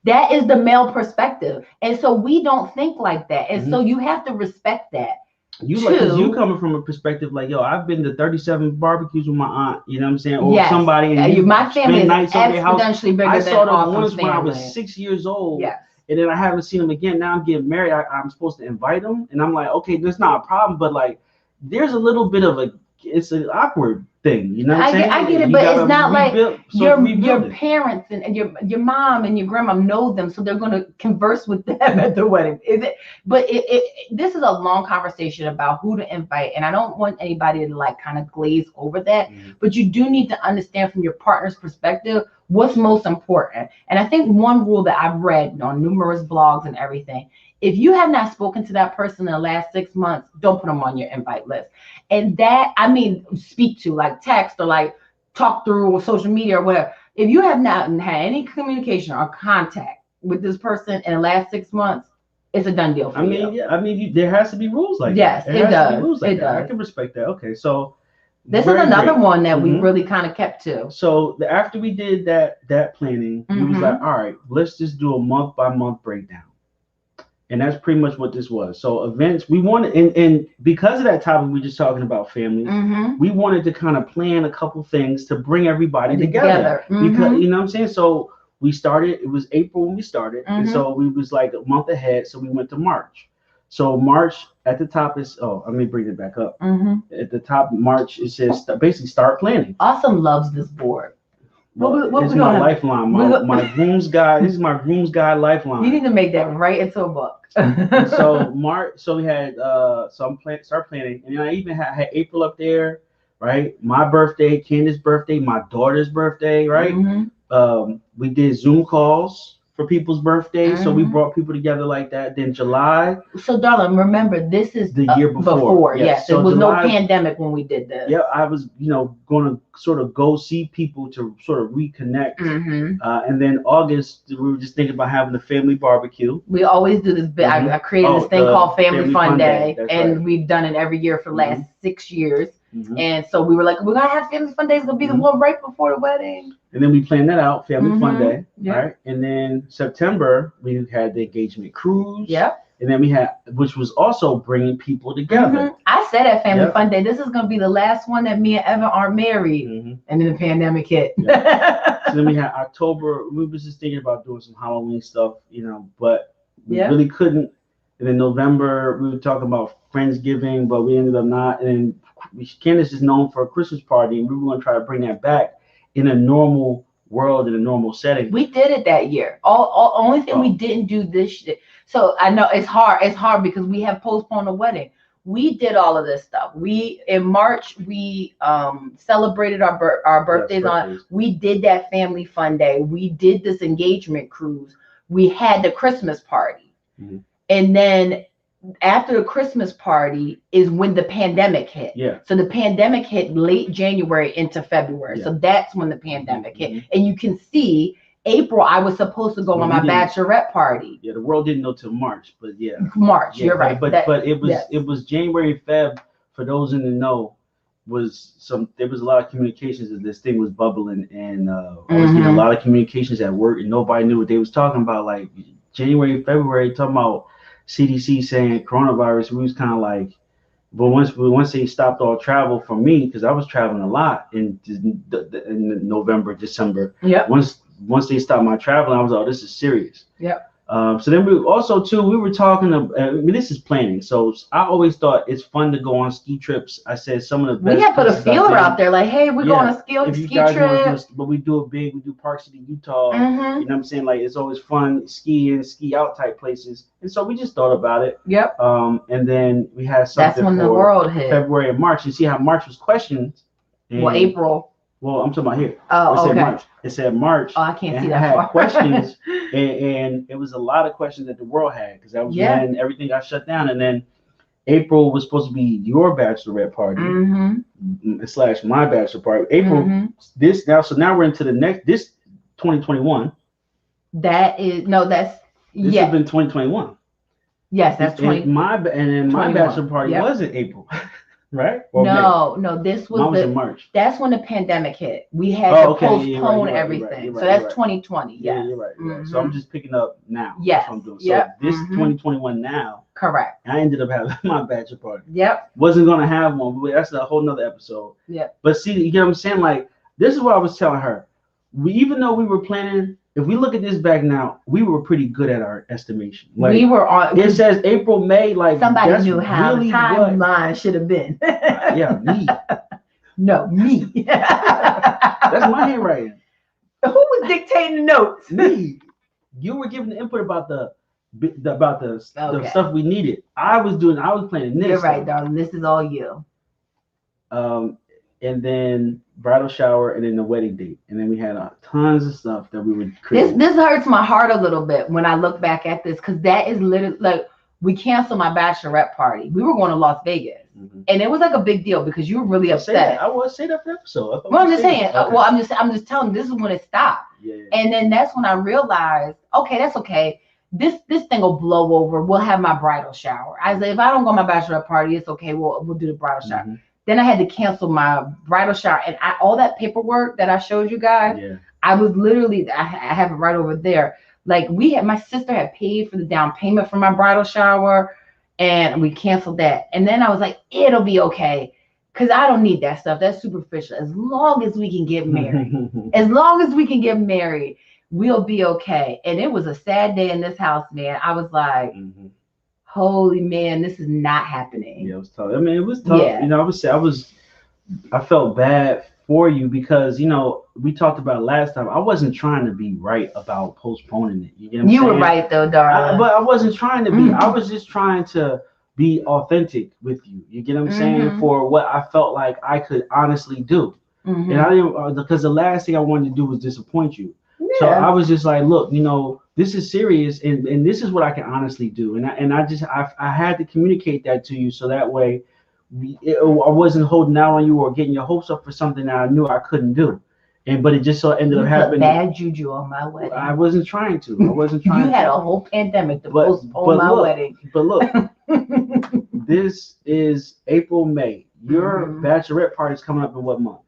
That is the male perspective. And so we don't think like that. And so you have to respect that. You coming from a perspective like, yo, I've been to 37 barbecues with my aunt, you know what I'm saying? Or somebody. And my family is exponentially bigger I than saw them Awesome's once when I was 6 years old. Yes. And then I haven't seen them again. Now I'm getting married. I'm supposed to invite them. And I'm like, okay, that's not a problem. But like, there's a little bit of it's an awkward thing, you know what I'm saying? I get it, but it's not like your parents and your mom and your grandma know them, so they're going to converse with them at the wedding. This is a long conversation about who to invite, and I don't want anybody to like kind of glaze over that, but you do need to understand from your partner's perspective what's most important. And I think one rule that I've read on numerous blogs and everything, if you have not spoken to that person in the last 6 months, don't put them on your invite list. And that, I mean, speak to like text or like talk through or social media or whatever. If you have not had any communication or contact with this person in the last 6 months, it's a done deal for you. There has to be rules like that. Yes, it does. I can respect that. Okay, so This Very is another great. one that we Mhm. really kind of kept to. So after we did that planning, we was like, all right, let's just do a month by month breakdown. And that's pretty much what this was. So events we wanted, and because of that topic we just talking about family, we wanted to kind of plan a couple things to bring everybody together. Because you know what I'm saying. So we started. It was April when we started, and so we was like a month ahead. So we went to March. So March at the top is let me bring it back up. At the top, March it says basically start planning. Awesome loves this board. What it's my lifeline. My groom's guide. This is my groom's guide lifeline. You need to make that right into a book. So March. So we had start planning, and then I even had April up there, right? My birthday, Candace's birthday, my daughter's birthday, right? We did Zoom calls for people's birthdays, so we brought people together like that. Then July. So, darling, remember this is the year before. Yes, so there was July, no pandemic when we did this. Yeah, I was, going to sort of go see people to sort of reconnect. And then August, we were just thinking about having a family barbecue. We always do this. I created this thing called Family Fun Day, and we've done it every year for the last 6 years. And so we were like, we're gonna have Family Fun Day. It's gonna be the one right before the wedding. And then we planned that out, Family Fun Day, right? And then September we had the engagement cruise. And then we had, which was also bringing people together. I said at Family Fun Day, this is gonna be the last one that me and Evan aren't married. And then the pandemic hit. So then we had October. We was just thinking about doing some Halloween stuff, but we really couldn't. And then November we were talking about Friendsgiving, but we ended up not. And Candace is known for a Christmas party, and we were going to try to bring that back in a normal world, in a normal setting. We did it that year. Only thing we didn't do this year. So I know it's hard. It's hard because we have postponed the wedding. We did all of this stuff. In March we celebrated our birthdays on. We did that Family Fun Day. We did this engagement cruise. We had the Christmas party, and then after the Christmas party is when the pandemic hit. So the pandemic hit late January into February. So that's when the pandemic hit. And you can see April, I was supposed to go on my bachelorette party. The world didn't know till March, but March, you're right. But it was January, Feb, for those in the know, there was a lot of communications as this thing was bubbling, and I was getting a lot of communications at work, and nobody knew what they was talking about. Like January, February, talking about CDC saying coronavirus. We was kind of like, but once they stopped all travel for me, because I was traveling a lot in November, December. Once they stopped my traveling, I was like, oh, this is serious. So then we were talking about, this is planning. So I always thought it's fun to go on ski trips. I said some of the best. We have put a feeler out there like, hey, we're going on a ski trip. But we do it big. We do Park City, Utah. You know what I'm saying? Like, it's always fun skiing, ski out type places. And so we just thought about it. And then we had something. That's when the world hit. February and March. You see how March was questioned. April. Well, I'm talking about here. Oh, okay. March. It said March. Oh, I can't see that. I had questions, and it was a lot of questions that the world had, because that was when everything got shut down. And then April was supposed to be your bachelorette party / my bachelor party. April, so now we're into the next 2021. This has been 2021. Yes, that's 20. And then my bachelor party was in April. Right? No, this was in March. That's when the pandemic hit. We had to postpone everything. So that's 2020. Yeah, you're right. So I'm just picking up now. Yes. That's what I'm doing. So this 2021 now. Correct. I ended up having my bachelor party. Wasn't gonna have one, but that's a whole nother episode. But see, you get what I'm saying? Like, this is what I was telling her. Even though we were planning, if we look at this back now, we were pretty good at our estimation. Like, we were on. It says April, May. Like, somebody knew how the timeline should have been. Me. No, me. That's my handwriting. Who was dictating the notes? Me. You were giving the input about the stuff we needed. I was planning this. You're right, darling. This is all you. And then bridal shower, and then the wedding date, and then we had tons of stuff that we would create. This hurts my heart a little bit when I look back at this, because that is literally like, we canceled my bachelorette party. We were going to Las Vegas, and it was like a big deal because you were really upset. I was say that for episode. Well, I'm just saying. Okay. Well, I'm just telling. This is when it stopped. And then that's when I realized, okay, that's okay. This thing will blow over. We'll have my bridal shower. I said, if I don't go to my bachelorette party, it's okay. We'll do the bridal shower. Then I had to cancel my bridal shower, and all that paperwork that I showed you guys, Yeah. I was literally, I have it right over there. Like my sister had paid for the down payment for my bridal shower, and we canceled that. And then I was like, it'll be okay, because I don't need that stuff. That's superficial. As long as we can get married, as long as we can get married, we'll be okay. And it was a sad day in this house, man. I was like, holy man, this is not happening. Yeah, it was tough. I mean, it was tough. Yeah. You know, I felt bad for you because, you know, we talked about it last time. I wasn't trying to be right about postponing it. You get what I'm saying? You were right though, darling. But I wasn't trying to be. I was just trying to be authentic with you. You get what I'm saying? For what I felt like I could honestly do. And I didn't, because the last thing I wanted to do was disappoint you. Yeah. So I was just like, look, you know, this is serious, and this is what I can honestly do. And I had to communicate that to you so that way I wasn't holding out on you or getting your hopes up for something that I knew I couldn't do. But it just so ended up happening. Bad juju on my wedding. I wasn't trying to. You had a whole pandemic to postpone my wedding. But look, this is April, May. Your bachelorette party is coming up in what month?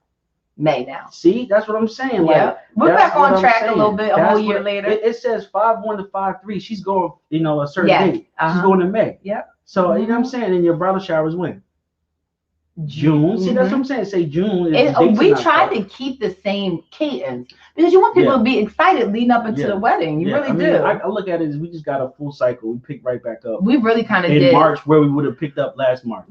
May now. See, that's what I'm saying. Yeah, like, we're back on track a little bit. A whole year later. It says 5/1 to 5/3. She's going, you know, a certain date. She's going in May. Yep. So you know what I'm saying. And your bridal shower is when? June. See, that's what I'm saying. Say June. We tried to keep the same cadence because you want people to be excited leading up into the wedding. You really do. I look at it as we just got a full cycle. We picked right back up. We really kind of did in March where we would have picked up last March.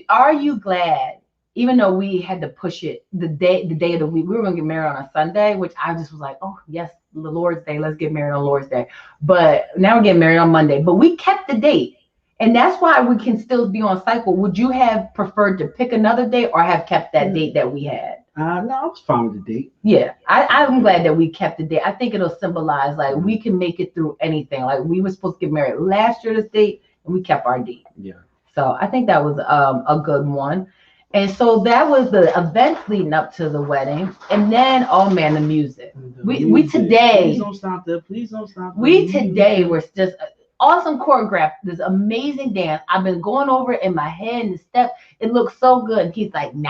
Are you glad? Even though we had to push it the day of the week, we were gonna get married on a Sunday, which I just was like, oh yes, the Lord's Day, let's get married on Lord's Day. But now we're getting married on Monday. But we kept the date, and that's why we can still be on cycle. Would you have preferred to pick another date or have kept that date that we had? No, I was fine with the date. Yeah, I'm glad that we kept the date. I think it'll symbolize like we can make it through anything. Like we were supposed to get married last year this date, and we kept our date. Yeah. So I think that was a good one. And so that was the events leading up to the wedding. And then, oh man, the music. We today. Please don't stop there. Please don't stop there. We today were just awesome choreographed, this amazing dance. I've been going over it in my head and the step. It looks so good. And he's like, nah,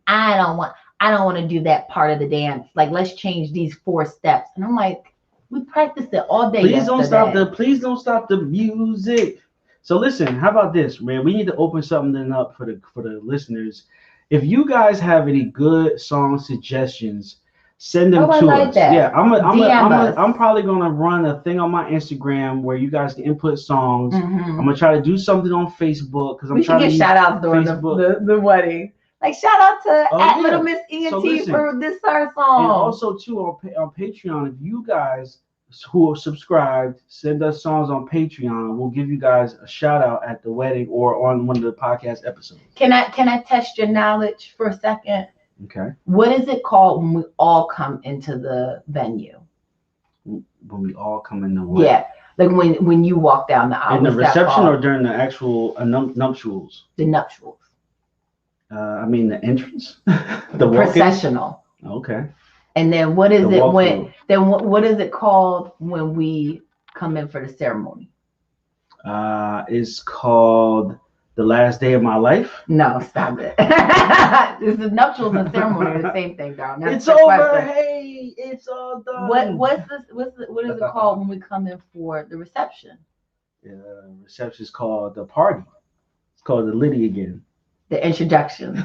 I don't want to do that part of the dance. Like, let's change these 4 steps. And I'm like, we practiced it all day. Please don't stop the music. So listen, how about this, man? We need to open something up for the listeners. If you guys have any good song suggestions, send them to us. That. Yeah, I'm probably gonna run a thing on my Instagram where you guys can input songs. I'm gonna try to do something on Facebook because I'm trying to get shout outs during the wedding. Like shout out to Little Miss ENT for this our song. And also too on Patreon, if you guys who are subscribed send us songs on Patreon, we'll give you guys a shout out at the wedding or on one of the podcast episodes. Can I test your knowledge for a second? Okay. What is it called when we all come into the venue? When we all come in the wedding? Yeah, like when you walk down the aisle. In the reception or during the actual nuptials? The nuptials. I mean the entrance. The processional. Okay. And then what is it when? Then what is it called when we come in for the ceremony? It's called The Last Day of My Life. No, stop it. This is nuptials and ceremony are the same thing, darling. It's over. Hey, it's all done. What is it called when we come in for the reception? The reception is called the party. It's called the Liddy again. The introductions.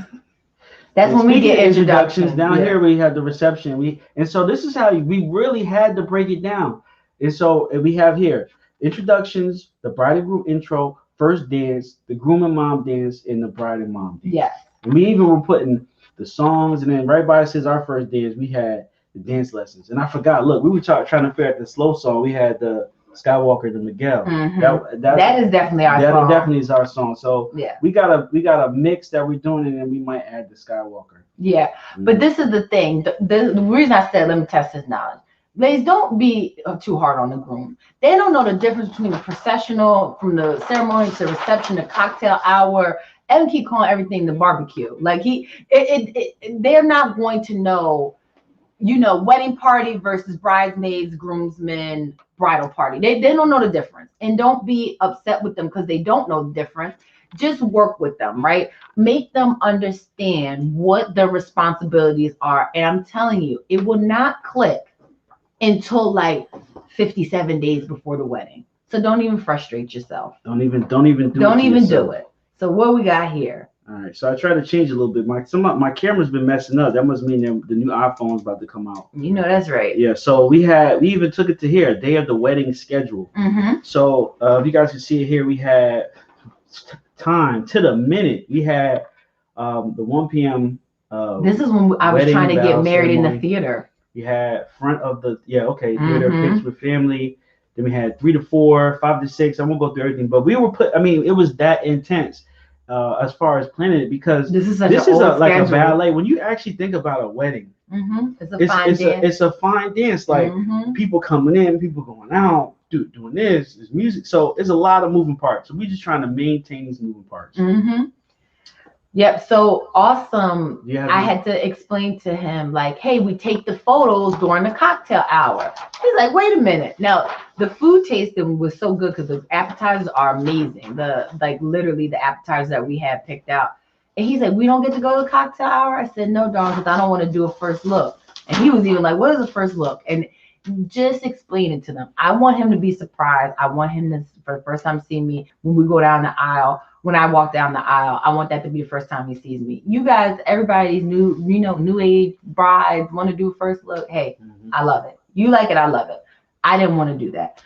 That's when we get introductions. Down here we have the reception. And so this is how we really had to break it down. And so we have here introductions, the bride and groom intro, first dance, the groom and mom dance, and the bride and mom dance. Yes. And we even were putting the songs, and then right by it says our first dance, we had the dance lessons. And I forgot. Look, we were trying to figure out the slow song. We had the Skywalker, the Miguel. That is definitely our song. That definitely is our song. So yeah, we got a mix that we're doing, and then we might add the Skywalker. Yeah, but this is the thing. The reason I said let me test his knowledge. Ladies, don't be too hard on the groom. They don't know the difference between the processional, from the ceremony to the reception, the cocktail hour, and keep calling everything the barbecue. Like they're not going to know, wedding party versus bridesmaids, groomsmen, bridal party. They don't know the difference. And don't be upset with them because they don't know the difference. just work with them, right? Make them understand what their responsibilities are. And I'm telling you, it will not click until like 57 days before the wedding. So don't even frustrate yourself. Don't even do it. So what we got here? All right, so I try to change a little bit. My camera's been messing up. That must mean the new iPhone's about to come out. You know that's right. Yeah, so we even took it to here, day of the wedding schedule. So if you guys can see it here, we had time to the minute. We had the 1 p.m. This is when I was trying to get married ceremony. In the theater. We had front of the theater pics with family. Then we had 3 to 4, 5 to 6. I won't go through everything, but we were it was that intense. As far as planning it, because this is like a ballet. When you actually think about a wedding, it's a fine dance. Like people coming in, people going out, doing this, music. So it's a lot of moving parts. So we're just trying to maintain these moving parts. Yep. So awesome. I had to explain to him like, hey, we take the photos during the cocktail hour. He's like, wait a minute. Now the food tasting was so good because the appetizers are amazing. Literally the appetizers that we had picked out. And he's like, we don't get to go to the cocktail hour. I said, no, darling, because I don't want to do a first look. And he was even like, what is a first look? And just explain it to them. I want him to be surprised. I want him to, for the first time, see me when we go down the aisle. When I walk down the aisle, I want that to be the first time he sees me. You guys, everybody's new age brides want to do a first look. Hey, I love it. You like it, I love it. I didn't want to do that.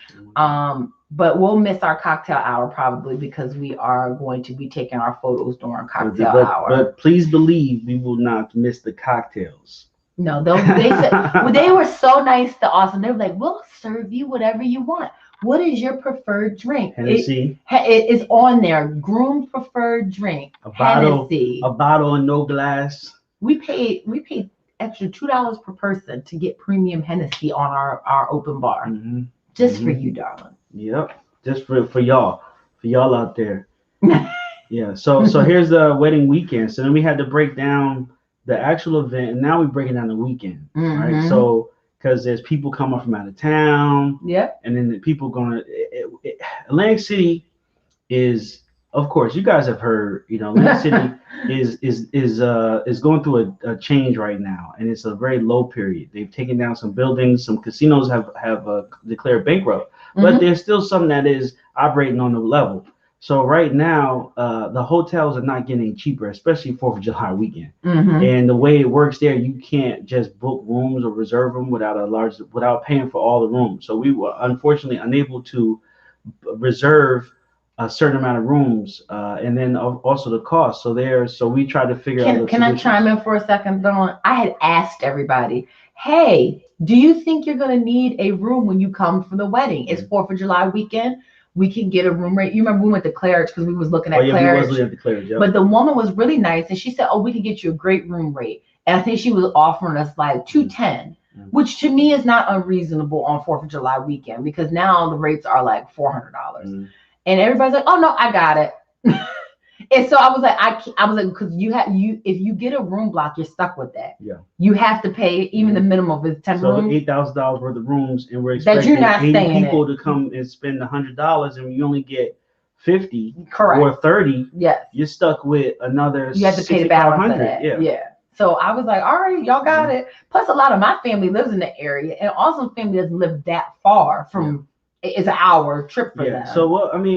But we'll miss our cocktail hour probably because we are going to be taking our photos during cocktail hour. But please believe we will not miss the cocktails. No, they were so nice to us, and they were like, we'll serve you whatever you want. What is your preferred drink? Hennessy. It is on there. Groom's preferred drink. Hennessy. A bottle and no glass. We paid extra $2 per person to get premium Hennessy on our open bar. Just for you, darling. Yep. Just for y'all. For y'all out there. Yeah. So here's the wedding weekend. So then we had to break down the actual event, and now we're breaking down the weekend. Right. So because there's people coming from out of town. Yeah. And then the people going to Atlantic City is, of course, you guys have heard, Atlantic City is going through a change right now, and it's a very low period. They've taken down some buildings, some casinos have declared bankrupt, but there's still some that is operating on the level. So right now, the hotels are not getting cheaper, especially 4th of July weekend. And the way it works there, you can't just book rooms or reserve them without paying for all the rooms. So we were unfortunately unable to reserve a certain amount of rooms, and then also the cost. So we tried to figure out. Can I chime in for a second, Dawn? I had asked everybody, hey, do you think you're going to need a room when you come for the wedding? It's 4th of July weekend. We can get a room rate. You remember we went to Claridge because we was looking at Claridge. We was looking at Claridge, yeah. But the woman was really nice, and she said, "Oh, we can get you a great room rate." And I think she was offering us like $210, which to me is not unreasonable on 4th of July weekend because now the rates are like $400. And everybody's like, "Oh no, I got it." And so I was like, because if you get a room block, you're stuck with that. Yeah. You have to pay even the minimum of it's 10 rooms. So $8,000 worth of rooms, and we're expecting 80 people to come and spend $100, and you only get 50 or 30. Yes. You're stuck with another. You have to pay the balance of that. Yeah. So I was like, all right, y'all got it. Plus, a lot of my family lives in the area, and also family doesn't live that far from. It's an hour trip for them. So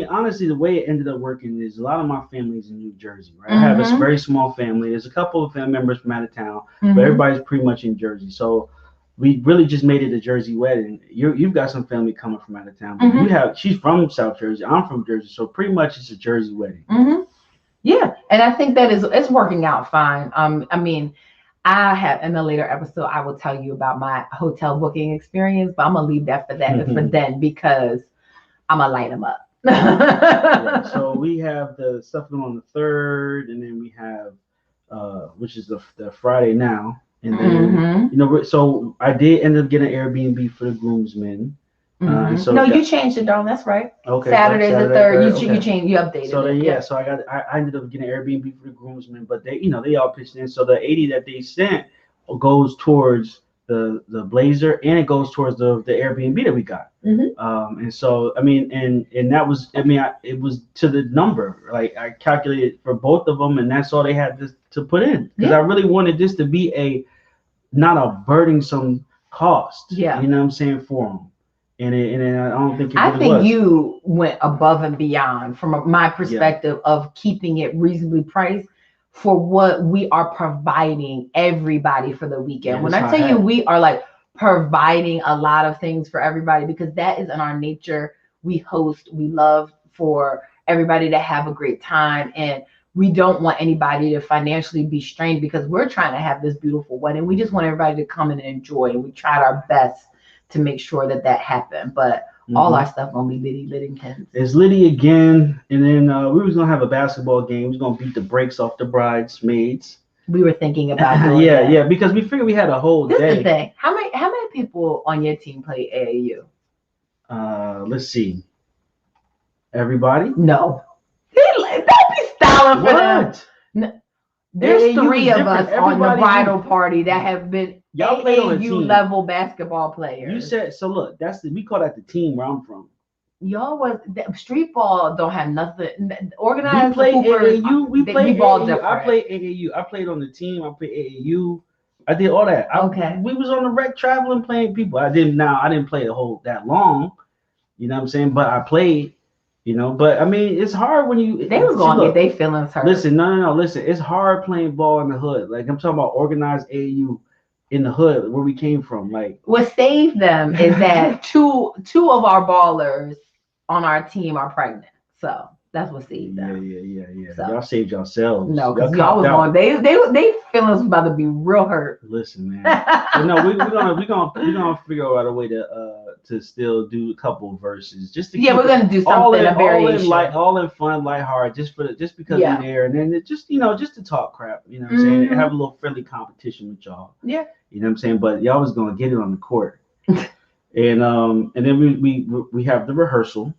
honestly, the way it ended up working is a lot of my family's in New Jersey, right? I have a very small family. There's a couple of family members from out of town, but everybody's pretty much in Jersey. So we really just made it a Jersey wedding. You've got some family coming from out of town, but she's from South Jersey. I'm from Jersey, so pretty much it's a Jersey wedding. Yeah, and I think that it's working out fine. I have in a later episode, I will tell you about my hotel booking experience, but I'm gonna leave that for then because I'm gonna light them up. So we have the stuff going on the 3rd, and then we have, which is the Friday now, and then so I did end up getting an Airbnb for the groomsmen. You changed it, Dawn. That's right. Okay. Saturday's the 3rd. You changed. You updated. So so I ended up getting an Airbnb for the groomsmen, but they all pitched in. So the 80 that they sent goes towards the blazer, and it goes towards the Airbnb that we got. And so I mean, and that was, I mean, it was to the number. Like I calculated for both of them, and that's all they had to put in, because I really wanted this to be not a burdensome cost. Yeah, you know what I'm saying, for them. And I don't think it I really think was. you went above and beyond from my perspective of keeping it reasonably priced for what we are providing everybody for the weekend. When I tell you we are like providing a lot of things for everybody, because that is in our nature. We host, we love for everybody to have a great time, and we don't want anybody to financially be strained, because we're trying to have this beautiful wedding. We just want everybody to come and enjoy, and we tried our best to make sure that happened. But all our stuff gonna be Liddy Liddington. It's Liddy again, and then we was gonna have a basketball game. We was gonna beat the brakes off the bridesmaids. We were thinking about doing that. Yeah, because we figured we had a whole day. This is the thing. How many people on your team play AAU? Let's see. Everybody? No. Don't be styling for them. What? There's AAU 3 of us on the bridal knew. party that have been Y'all played on a team. AAU level basketball players. You said so. Look, we call that the team where I'm from. Y'all was street ball don't have nothing organized. We play AAU. We play ball AAU. different. I played AAU. I played on the team. I played AAU. I did all that. We was on the rec traveling playing people. I didn't play that long. You know what I'm saying? But I played. You know, but I mean, it's hard when they was going to get their feelings hurt. Listen, no. Listen, it's hard playing ball in the hood. Like I'm talking about organized AAU in the hood where we came from. Like what saved them is that two of our ballers on our team are pregnant. So that's what saved them. Yeah. So, y'all saved yourselves. No, because y'all was going. They feelings was about to be real hurt. Listen, man. No, we're gonna figure out a way to still do a couple verses just to we're gonna do something a variation, all in fun, lighthearted, just because we're there, and then just to talk crap, you know what I'm saying, and have a little friendly competition with y'all. Yeah, you know what I'm saying, but y'all was gonna get it on the court, and then we have the rehearsal,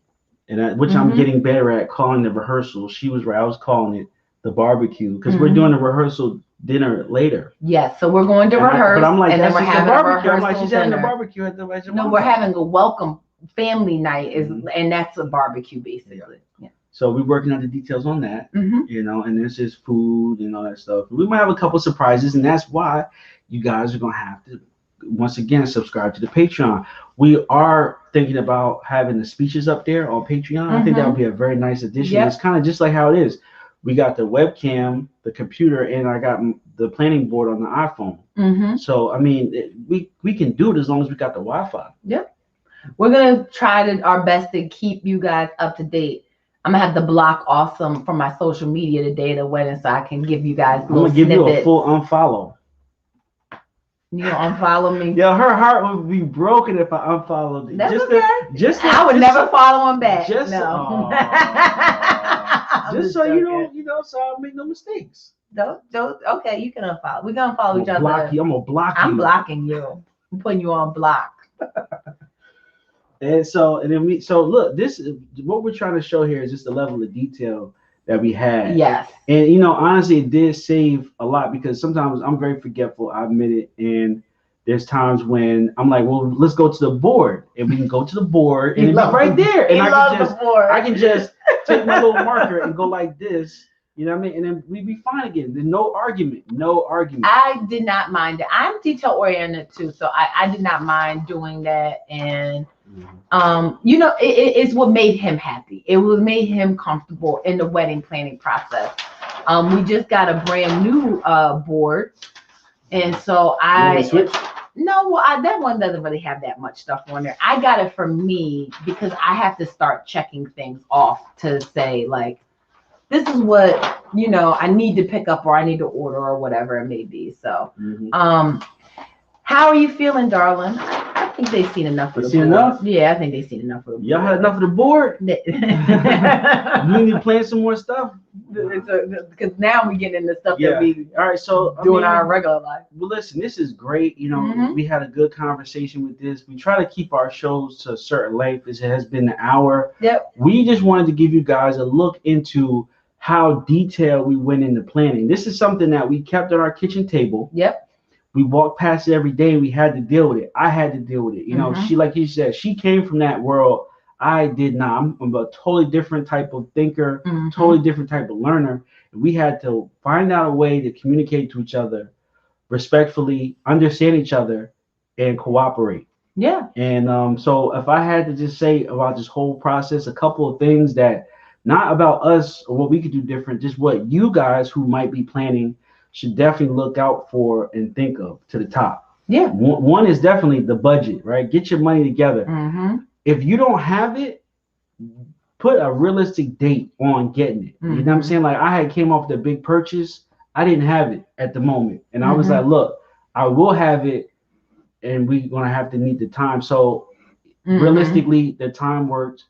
and which I'm getting better at calling the rehearsal. She was right, I was calling it the barbecue, because we're doing the rehearsal dinner later. Yes, so we're going to rehearse, but I'm like, and then we're having a barbecue. I'm like, rehearsal she's having a dinner. barbecue at the No, we're having a welcome family night, and that's a barbecue basically. Yeah. So we're working out the details on that, you know, and there's just food and all that stuff. We might have a couple surprises, and that's why you guys are gonna have to once again subscribe to the Patreon. We are thinking about having the speeches up there on Patreon. I think that would be a very nice addition. It's kind of just like how it is. We got the webcam, the computer, and I got the planning board on the iPhone. So I mean, we can do it as long as we got the Wi-Fi. Yep. We're gonna try our best to keep you guys up to date. I'm gonna have to block off some from my social media today at the wedding, so I can give you guys. I'm gonna give you a full unfollow. You unfollow me? Yeah, her heart would be broken if I unfollowed you. That's okay. I would never follow him back. Just so you don't, so I'll make no mistakes. Don't. Okay, you can unfollow. We're gonna follow each other. I'm gonna block you. I'm blocking you. I'm putting you on block. And so look, this is what we're trying to show here is just the level of detail that we had. Yes. And honestly, it did save a lot, because sometimes I'm very forgetful, I admit it, and there's times when I'm like, well, let's go to the board, and we can go to the board and it'll be right there, and I can just take my little marker and go like this. You know what I mean? And then we'd be fine again. There's no argument. I did not mind it. I'm detail oriented too, so I did not mind doing that. And it's what made him happy. It was made him comfortable in the wedding planning process. We just got a brand new board, and so that one doesn't really have that much stuff on there. I got it for me because I have to start checking things off to say, like, this is what I need to pick up, or I need to order, or whatever it may be. So how are you feeling, darling? I think they've seen enough of the board. Enough? Yeah, I think they've seen enough of the board. Y'all had enough of the board? You need to plan some more stuff? Because now we're getting into stuff that we doing our regular life. Well, listen, this is great. We had a good conversation with this. We try to keep our shows to a certain length. It has been an hour. Yep. We just wanted to give you guys a look into how detailed we went into planning. This is something that we kept on our kitchen table. Yep. we walked past it every day and we had to deal with it. I had to deal with it. You know, Mhm. she, like you said, she came from that world. I did not. I'm a totally different type of thinker, Mhm. totally different type of learner. And we had to find out a way to communicate to each other respectfully, understand each other, and cooperate. Yeah. And so if I had to just say about this whole process, a couple of things that not about us or what we could do different, just what you guys who might be planning should definitely look out for and think of to the top. Yeah. One is definitely the budget, right? Get your money together. Mm-hmm. If you don't have it, put a realistic date on getting it. You know what I'm saying? Like I had came off the big purchase, I didn't have it at the moment, and I was like, look, I will have it, and we're gonna have to need the time. So realistically, the time worked,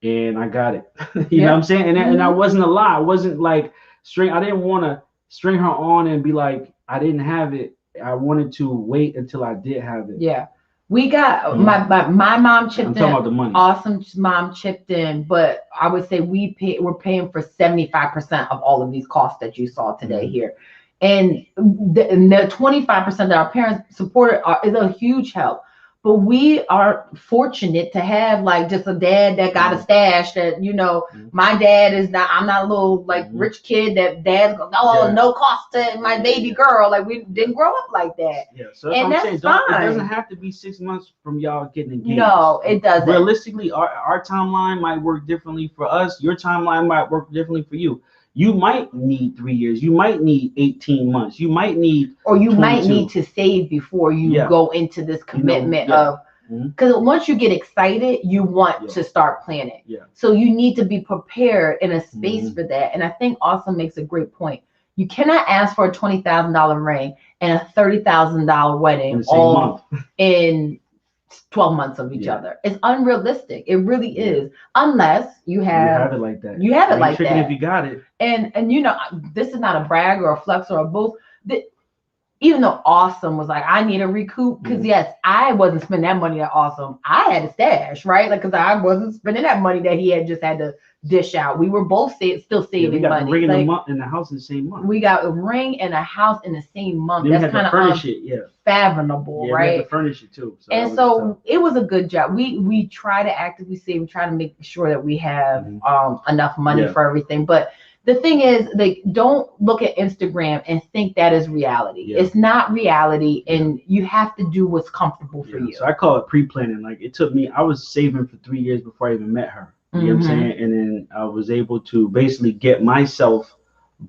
and I got it. You know what I'm saying? And I wasn't a lie. I wasn't like I didn't want to string her on and be like, I didn't have it. I wanted to wait until I did have it. Yeah. We got my mom chipped in. I'm talking about the money. Awesome mom chipped in, but I would say we're paying for 75% of all of these costs that you saw today here. And the 25% that our parents supported is a huge help. But we are fortunate to have like just a dad that got a stash that, you know, my dad is not, I'm not a little like rich kid that dad's going, no cost to my baby girl. Like we didn't grow up like that. Yeah, so and that's fine. It fine. doesn't have to be 6 months from y'all getting engaged. No, it doesn't. Realistically, our timeline might work differently for us. Your timeline might work differently for you. You might need 3 years. You might need 18 months. You might need, or you 22. might need to save before you go into this commitment of, because once you get excited, you want to start planning. Yeah. So you need to be prepared in a space for that. And I think also makes a great point. You cannot ask for a $20,000 ring and a $30,000 wedding in the same month. In 12 months of each other. It's unrealistic. It really is. Unless you have it like that. You have it like that. If you got it. And you know, this is not a brag or a flex or a boost. Even though Awesome was like, I need a recoup, because yes, I wasn't spending that money at Awesome. I had a stash, right? Like, because I wasn't spending that money that he had just had to dish out. We were both still saving we got money. The ring in the house in the same month. We got a ring and a house in the same month. Then that's kind of unfathomable, right? We had to furnish it too. So it was a good job. We try to actively save. We try to make sure that we have enough money for everything, but the thing is, like, don't look at Instagram and think that is reality. Yeah. It's not reality, and you have to do what's comfortable for you. So I call it pre-planning. Like, it took me, I was saving for 3 years before I even met her. You know what I'm saying? And then I was able to basically get myself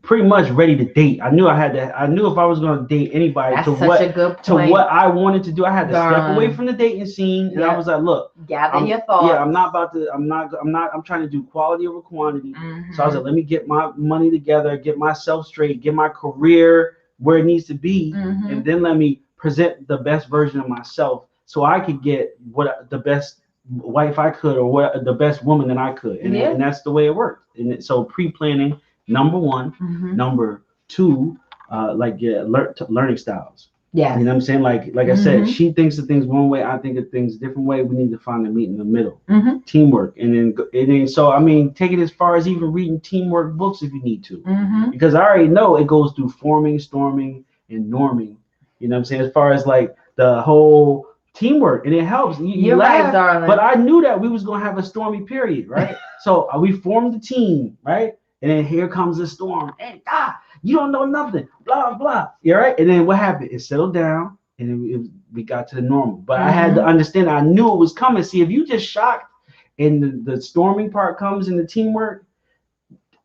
pretty much ready to date. I knew if I was going to date anybody to what I wanted to do, I had to step away from the dating scene. And I was like, look, gather your thoughts. Yeah, I'm trying to do quality over quantity. So I was like, let me get my money together, get myself straight, get my career where it needs to be. And then let me present the best version of myself so I could get the best wife I could, or the best woman that I could. And that's the way it worked. And so pre-planning, number one. Number two, learning styles. Yeah. You know what I'm saying? Like I said, she thinks of things one way, I think of things a different way. We need to find a meet in the middle. Teamwork. And then so I mean, take it as far as even reading teamwork books if you need to. Because I already know it goes through forming, storming, and norming. You know what I'm saying? As far as like the whole teamwork, and it helps. You laugh, right, darling. But I knew that we was gonna have a stormy period, right? So we formed the team, right? And then here comes the storm. Hey, you don't know nothing. Blah blah. Yeah, right. And then what happened? It settled down, and then we got to the normal. But I had to understand. I knew it was coming. See, if you just shocked, and the storming part comes in the teamwork,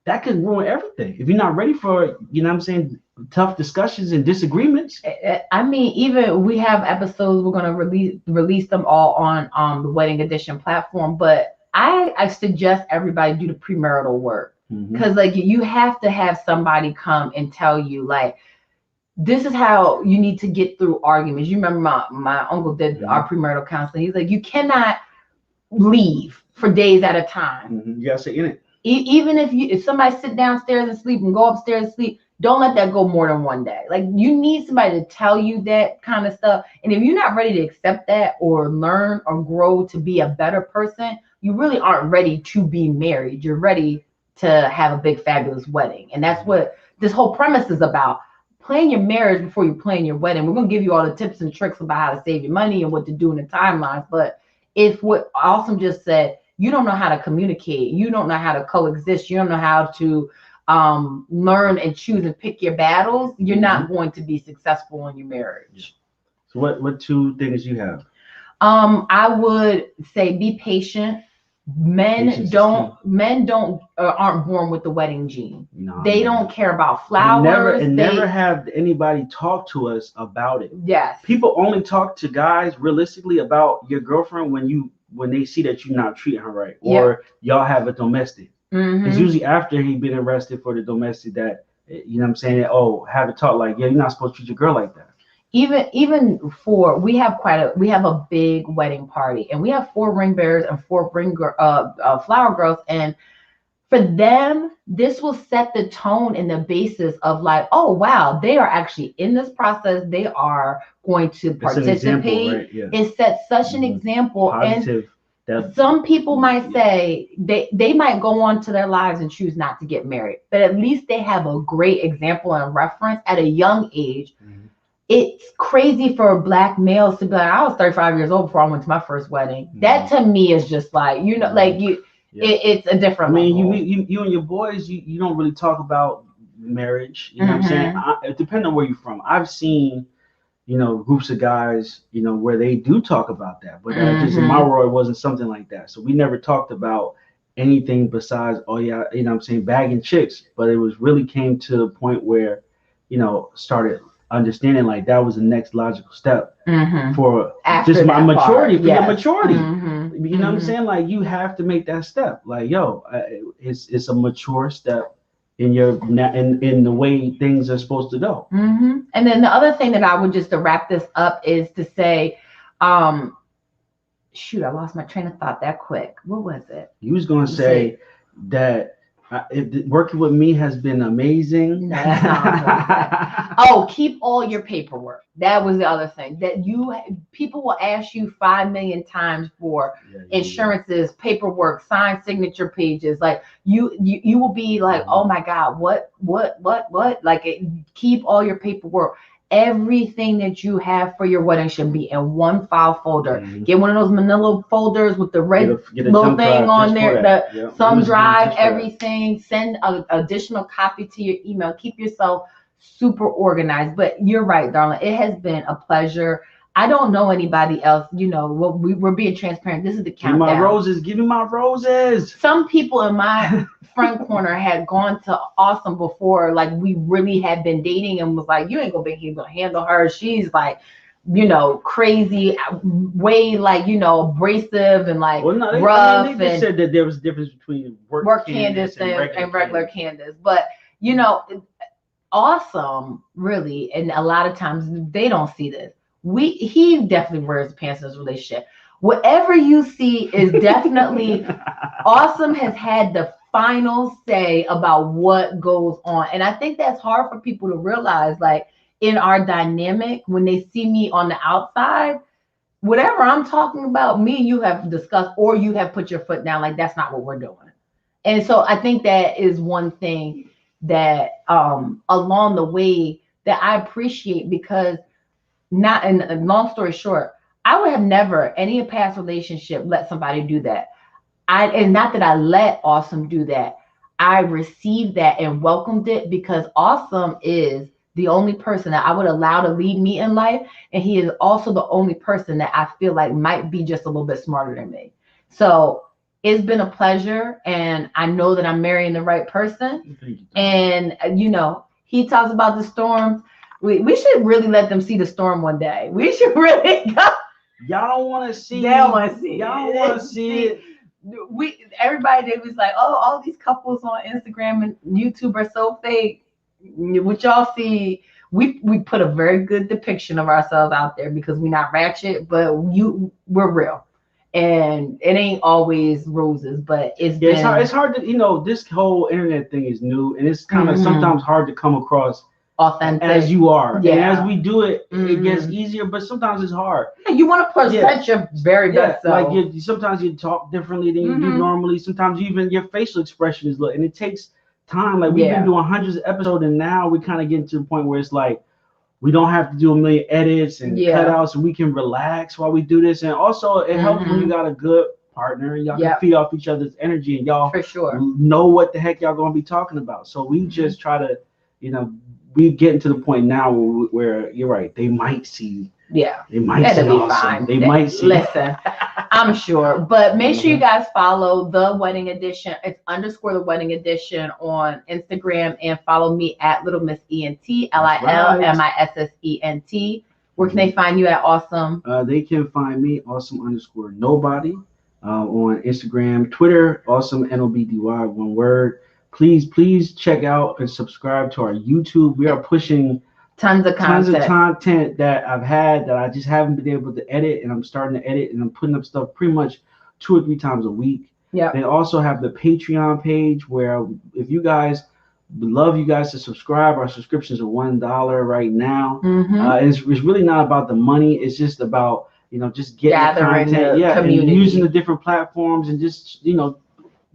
that could ruin everything. If you're not ready for, you know what I'm saying, tough discussions and disagreements. I mean, even we have episodes, we're gonna release them all on the Wedding Edition platform. But I suggest everybody do the premarital work, because like you have to have somebody come and tell you, like, this is how you need to get through arguments. You remember my uncle did our premarital counseling. He's like, you cannot leave for days at a time. You gotta stay in it. Even if somebody sit downstairs and sleep and go upstairs and sleep, don't let that go more than one day. Like, you need somebody to tell you that kind of stuff. And if you're not ready to accept that or learn or grow to be a better person, you really aren't ready to be married. You're ready to have a big, fabulous wedding. And that's what this whole premise is about. plan your marriage before you plan your wedding. We're gonna give you all the tips and tricks about how to save your money and what to do in the timelines. But if what Awesome just said, you don't know how to communicate, you don't know how to coexist, you don't know how to learn and choose and pick your battles, you're not going to be successful in your marriage. So what 2 things you have? I would say be patient. Men don't aren't born with the wedding gene. No, they don't care about flowers. Never have anybody talk to us about it. Yes. People only talk to guys realistically about your girlfriend when they see that you're not treating her right, or y'all have a domestic. It's usually after he been arrested for the domestic that, you know what I'm saying, have a talk like, you're not supposed to treat your girl like that. Even for we have a big wedding party, and we have 4 ring bearers and 4 flower girls, and for them this will set the tone and the basis of like, oh wow, they are actually in this process, they are going to participate. Example, right? It sets such an example. Positive. And some people might say they might go on to their lives and choose not to get married, but at least they have a great example and reference at a young age. It's crazy for Black males to be like, I was 35 years old before I went to my first wedding. That to me is just like, it's a different level. You and your boys, you don't really talk about marriage. You know what I'm saying? It depends on where you're from. I've seen, groups of guys, where they do talk about that. But just in my world, it wasn't something like that. So we never talked about anything besides, bagging chicks. But it was really came to the point where, started understanding like that was the next logical step for after just my maturity, part. Yes. Your maturity. You know what I'm saying? Like you have to make that step. Like, it's a mature step in in the way things are supposed to go. And then the other thing that I would just to wrap this up is to say, shoot, I lost my train of thought that quick. What was it? You was gonna say that. Working with me has been amazing. No, that's not keep all your paperwork. That was the other thing that people will ask you 5 million times for insurances, paperwork, signed signature pages. Like you will be like, oh my God, what? Like keep all your paperwork. Everything that you have for your wedding should be in one file folder. Get one of those manila folders with the red little thing on there, the thumb drive, everything. Send an additional copy to your email. Keep yourself super organized. But you're right, darling. It has been a pleasure. I don't know anybody else. We're being transparent. This is the countdown. Give me my roses. Some people in my friend corner had gone to Awesome before, like we really had been dating, and was like, you ain't gonna be able to handle her. She's like, crazy, way like, abrasive and like rough. They said that there was a difference between work Candace and regular Candace. But Awesome, really, and a lot of times they don't see this. He definitely wears pants in his relationship. Whatever you see is definitely Awesome has had the final say about what goes on. And I think that's hard for people to realize, like in our dynamic, when they see me on the outside, whatever I'm talking about, me and you have discussed, or you have put your foot down, like that's not what we're doing. And so I think that is one thing that along the way that I appreciate, because and long story short, I would have never, any past relationship, let somebody do that. And not that I let Awesome do that. I received that and welcomed it, because Awesome is the only person that I would allow to lead me in life. And he is also the only person that I feel like might be just a little bit smarter than me. So it's been a pleasure. And I know that I'm marrying the right person. And, he talks about the storms. We should really let them see the storm one day. We should really go. Y'all don't want to see. They don't want to see. Y'all don't want to see it. Everybody, they was like, oh, all these couples on Instagram and YouTube are so fake. What y'all see, we put a very good depiction of ourselves out there, because we're not ratchet, but we're real. And it ain't always roses, but it's hard to, this whole internet thing is new, and it's kind of sometimes hard to come across authentic as you are. Yeah. And as we do it, it gets easier, but sometimes it's hard. You want to present your very best self. Like sometimes you talk differently than you do normally. Sometimes even your facial expression is low, and it takes time. Like we've Yeah. been doing hundreds of episodes, and now we kind of getting to the point where it's like we don't have to do a million edits and Yeah. cutouts, and we can relax while we do this. And also, it helps when you got a good partner and y'all can Yep. feed off each other's energy, and y'all For sure. know what the heck y'all gonna be talking about. So we just try to, you know, we getting to the point now where you're right. They might see. Yeah. They might It'll see be awesome. fine. They might see. Listen, I'm sure. But make sure you Mhm. guys follow The Wedding Edition. It's _ The Wedding Edition on Instagram, and follow me at Little Miss ENT, LILMISSENT. Where can they find you at, Awesome? They can find me awesome_nobody on Instagram, Twitter, awesome NOBDY, one word. Please check out and subscribe to our YouTube. We are pushing Tons of content that I've had that I just haven't been able to edit, and I'm starting to edit, and I'm putting up stuff pretty much 2 or 3 times a week. Yeah. They also have the Patreon page where if you guys would love you guys to subscribe, our subscriptions are $1 right now. It's really not about the money. It's just about, just getting gathering the content, the community, and using the different platforms, and just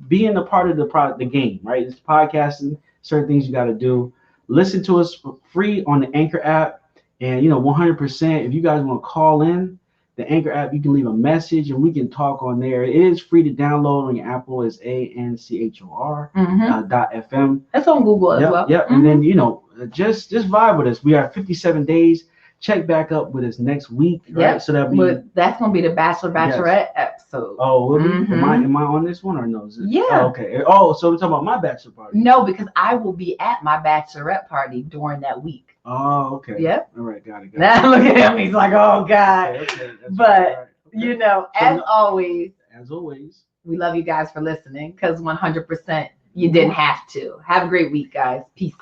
being a part of the game, right? It's podcasting, certain things you got to do. Listen to us for free on the Anchor app, and 100%. If you guys want to call in the Anchor app, you can leave a message and we can talk on there. It is free to download on your Apple. It's ANCHOR .fm. That's on Google as well. Yep. And then just vibe with us. We are 57 days. Check back up with us next week, right? Yep. So that's gonna be the Bachelorette episode. Oh, will be? Am I on this one or no? Yeah. Oh, okay. Oh, so we're talking about my bachelor party. No, because I will be at my bachelorette party during that week. Oh, okay. Yep. All right, got it. Now look at him. He's like, oh God. Okay. But right. as always, we love you guys for listening, because 100% you didn't have to. Have a great week, guys. Peace.